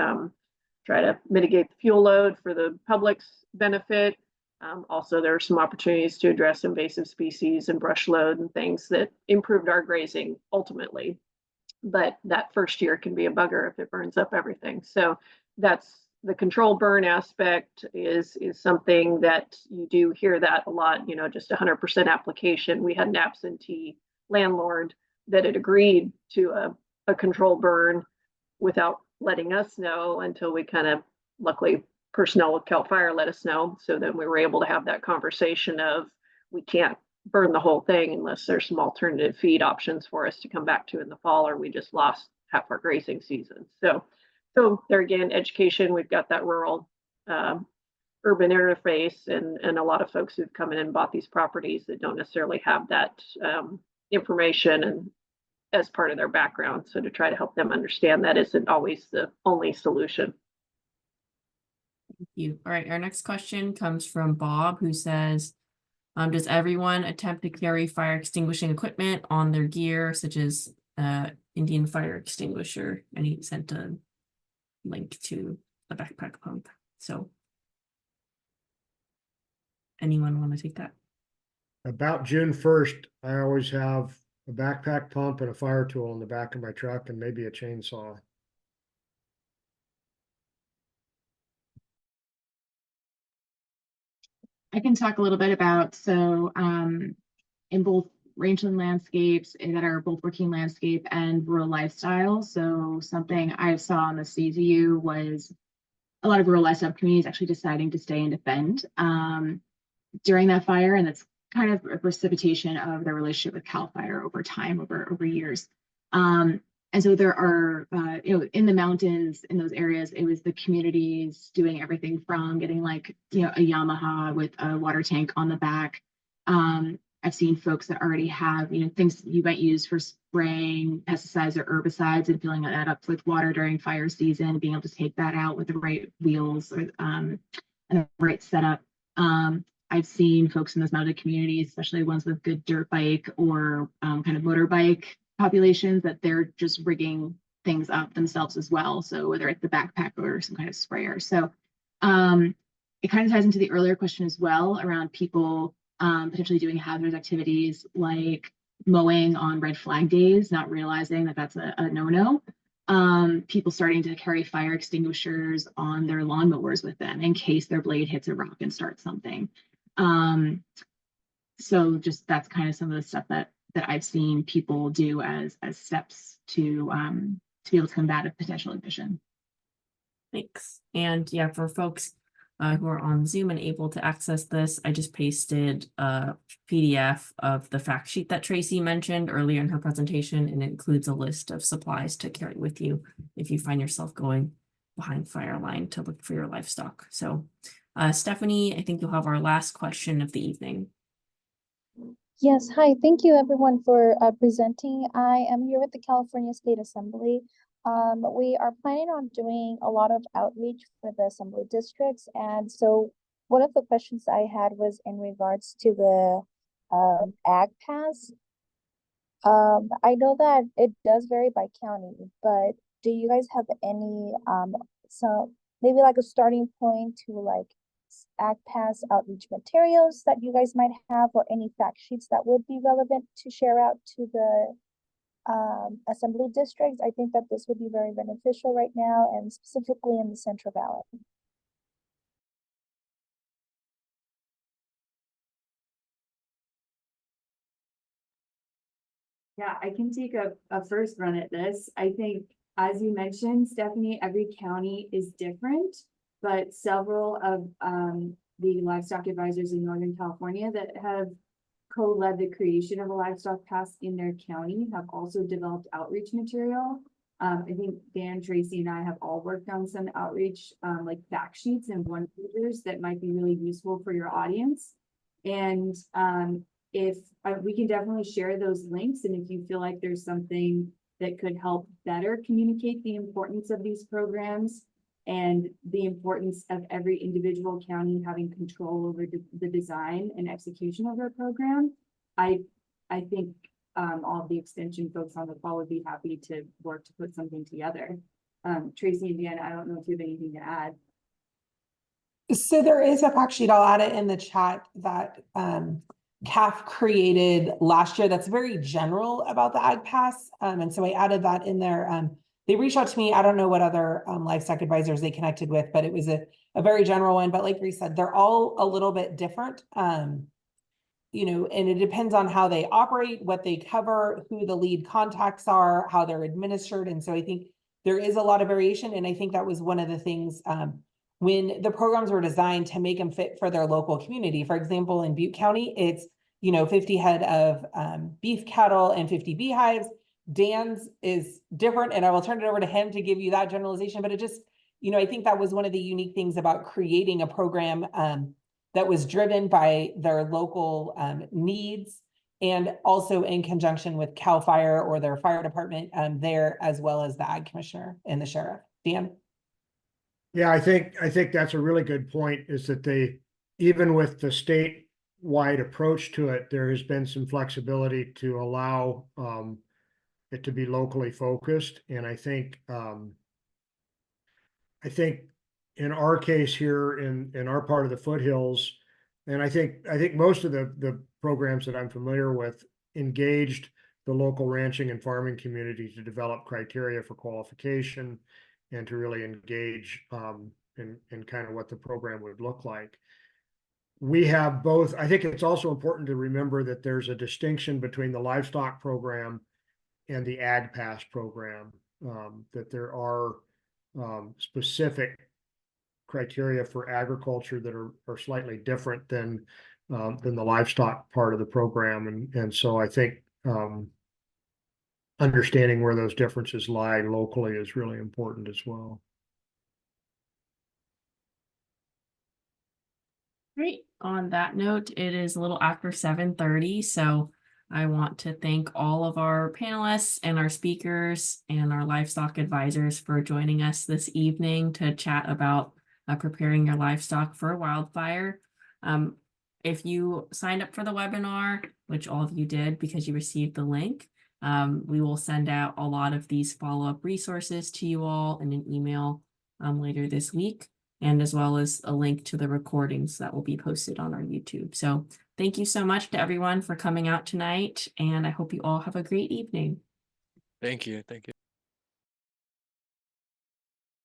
try to mitigate the fuel load for the public's benefit. Also, there are some opportunities to address invasive species and brush load and things that improved our grazing ultimately. But that first year can be a bugger if it burns up everything. So that's the control burn aspect is something that you do hear that a lot, you know, just 100% application. We had an absentee landlord that had agreed to a control burn without letting us know until we kind of, luckily, personnel with CAL FIRE let us know. So then we were able to have that conversation of we can't burn the whole thing unless there's some alternative feed options for us to come back to in the fall, or we just lost half our grazing season. So there again, education, we've got that rural urban interface and a lot of folks who've come in and bought these properties that don't necessarily have that information and as part of their background. So to try to help them understand that isn't always the only solution. Thank you. All right, our next question comes from Bob, who says, does everyone attempt to carry fire extinguishing equipment on their gear, such as Indian fire extinguisher? And he sent a link to a backpack pump. So anyone want to take that? About June 1st, I always have a backpack pump and a fire tool in the back of my truck and maybe a chainsaw. I can talk a little bit about, so in both rangeland landscapes that are both working landscape and rural lifestyle. So something I saw on the CZU was a lot of rural lifestyle communities actually deciding to stay and defend during that fire. And that's kind of a precipitation of their relationship with CAL FIRE over time, over years. And so there are, in the mountains, in those areas, it was the communities doing everything from getting like, a Yamaha with a water tank on the back. I've seen folks that already have, things you might use for spraying pesticides or herbicides and filling that up with water during fire season, being able to take that out with the right wheels or and the right setup. I've seen folks in those mountain communities, especially ones with good dirt bike or kind of motorbike populations, that they're just rigging things up themselves as well. So whether it's the backpack or some kind of sprayer. So it kind of ties into the earlier question as well around people potentially doing hazardous activities like mowing on red flag days, not realizing that that's a no-no. People starting to carry fire extinguishers on their lawnmowers with them in case their blade hits a rock and starts something. So just that's kind of some of the stuff that I've seen people do as steps to be able to combat a potential ignition. Thanks. And yeah, for folks who are on Zoom and able to access this, I just pasted a PDF of the fact sheet that Tracy mentioned earlier in her presentation, and it includes a list of supplies to carry with you if you find yourself going behind fire line to look for your livestock. So Stephanie, I think you'll have our last question of the evening. Yes, hi. Thank you everyone for presenting. I am here with the California State Assembly. We are planning on doing a lot of outreach for the assembly districts. And so one of the questions I had was in regards to the ag pass. I know that it does vary by county, but do you guys have any maybe like a starting point to like ag pass outreach materials that you guys might have, or any fact sheets that would be relevant to share out to the assembly districts. I think that this would be very beneficial right now, and specifically in the Central Valley. Yeah, I can take a first run at this. I think, as you mentioned, Stephanie, every county is different, but several of the livestock advisors in Northern California that have co-led the creation of a livestock pass in their county have also developed outreach material. I think Dan, Tracy, and I have all worked on some outreach, like fact sheets and one-pagers that might be really useful for your audience. And if we can definitely share those links, and if you feel like there's something that could help better communicate the importance of these programs and the importance of every individual county having control over the design and execution of their program, I think all of the extension folks on the call would be happy to work to put something together. Tracy and Dan, I don't know if you have anything to add. So there is a fact sheet, I'll add it in the chat, that CAF created last year that's very general about the Ag Pass. And so I added that in there. They reached out to me. I don't know what other livestock advisors they connected with, but it was a very general one. But like Reese said, they're all a little bit different. You know, and it depends on how they operate, what they cover, who the lead contacts are, how they're administered. And so I think there is a lot of variation. And I think that was one of the things when the programs were designed to make them fit for their local community. For example, in Butte County, it's, you know, 50 head of beef cattle and 50 beehives. Dan's is different, and I will turn it over to him to give you that generalization. But it just, you know, I think that was one of the unique things about creating a program that was driven by their local needs, and also in conjunction with CAL FIRE or their fire department there, as well as the ag commissioner and the sheriff. Dan? Yeah, I think that's a really good point, is that they, even with the statewide approach to it, there has been some flexibility to allow it to be locally focused. And I think in our case here in our part of the foothills, and I think most of the programs that I'm familiar with engaged the local ranching and farming community to develop criteria for qualification and to really engage in kind of what the program would look like. We have both. I think it's also important to remember that there's a distinction between the livestock program and the Ag Pass program, that there are specific criteria for agriculture that are slightly different than the livestock part of the program. And so I think understanding where those differences lie locally is really important as well. Great. On that note, it is a little after 7:30, so I want to thank all of our panelists and our speakers and our livestock advisors for joining us this evening to chat about preparing your livestock for a wildfire. If you signed up for the webinar, which all of you did because you received the link, we will send out a lot of these follow-up resources to you all in an email later this week, and as well as a link to the recordings that will be posted on our YouTube. So thank you so much to everyone for coming out tonight, and I hope you all have a great evening. Thank you. Thank you.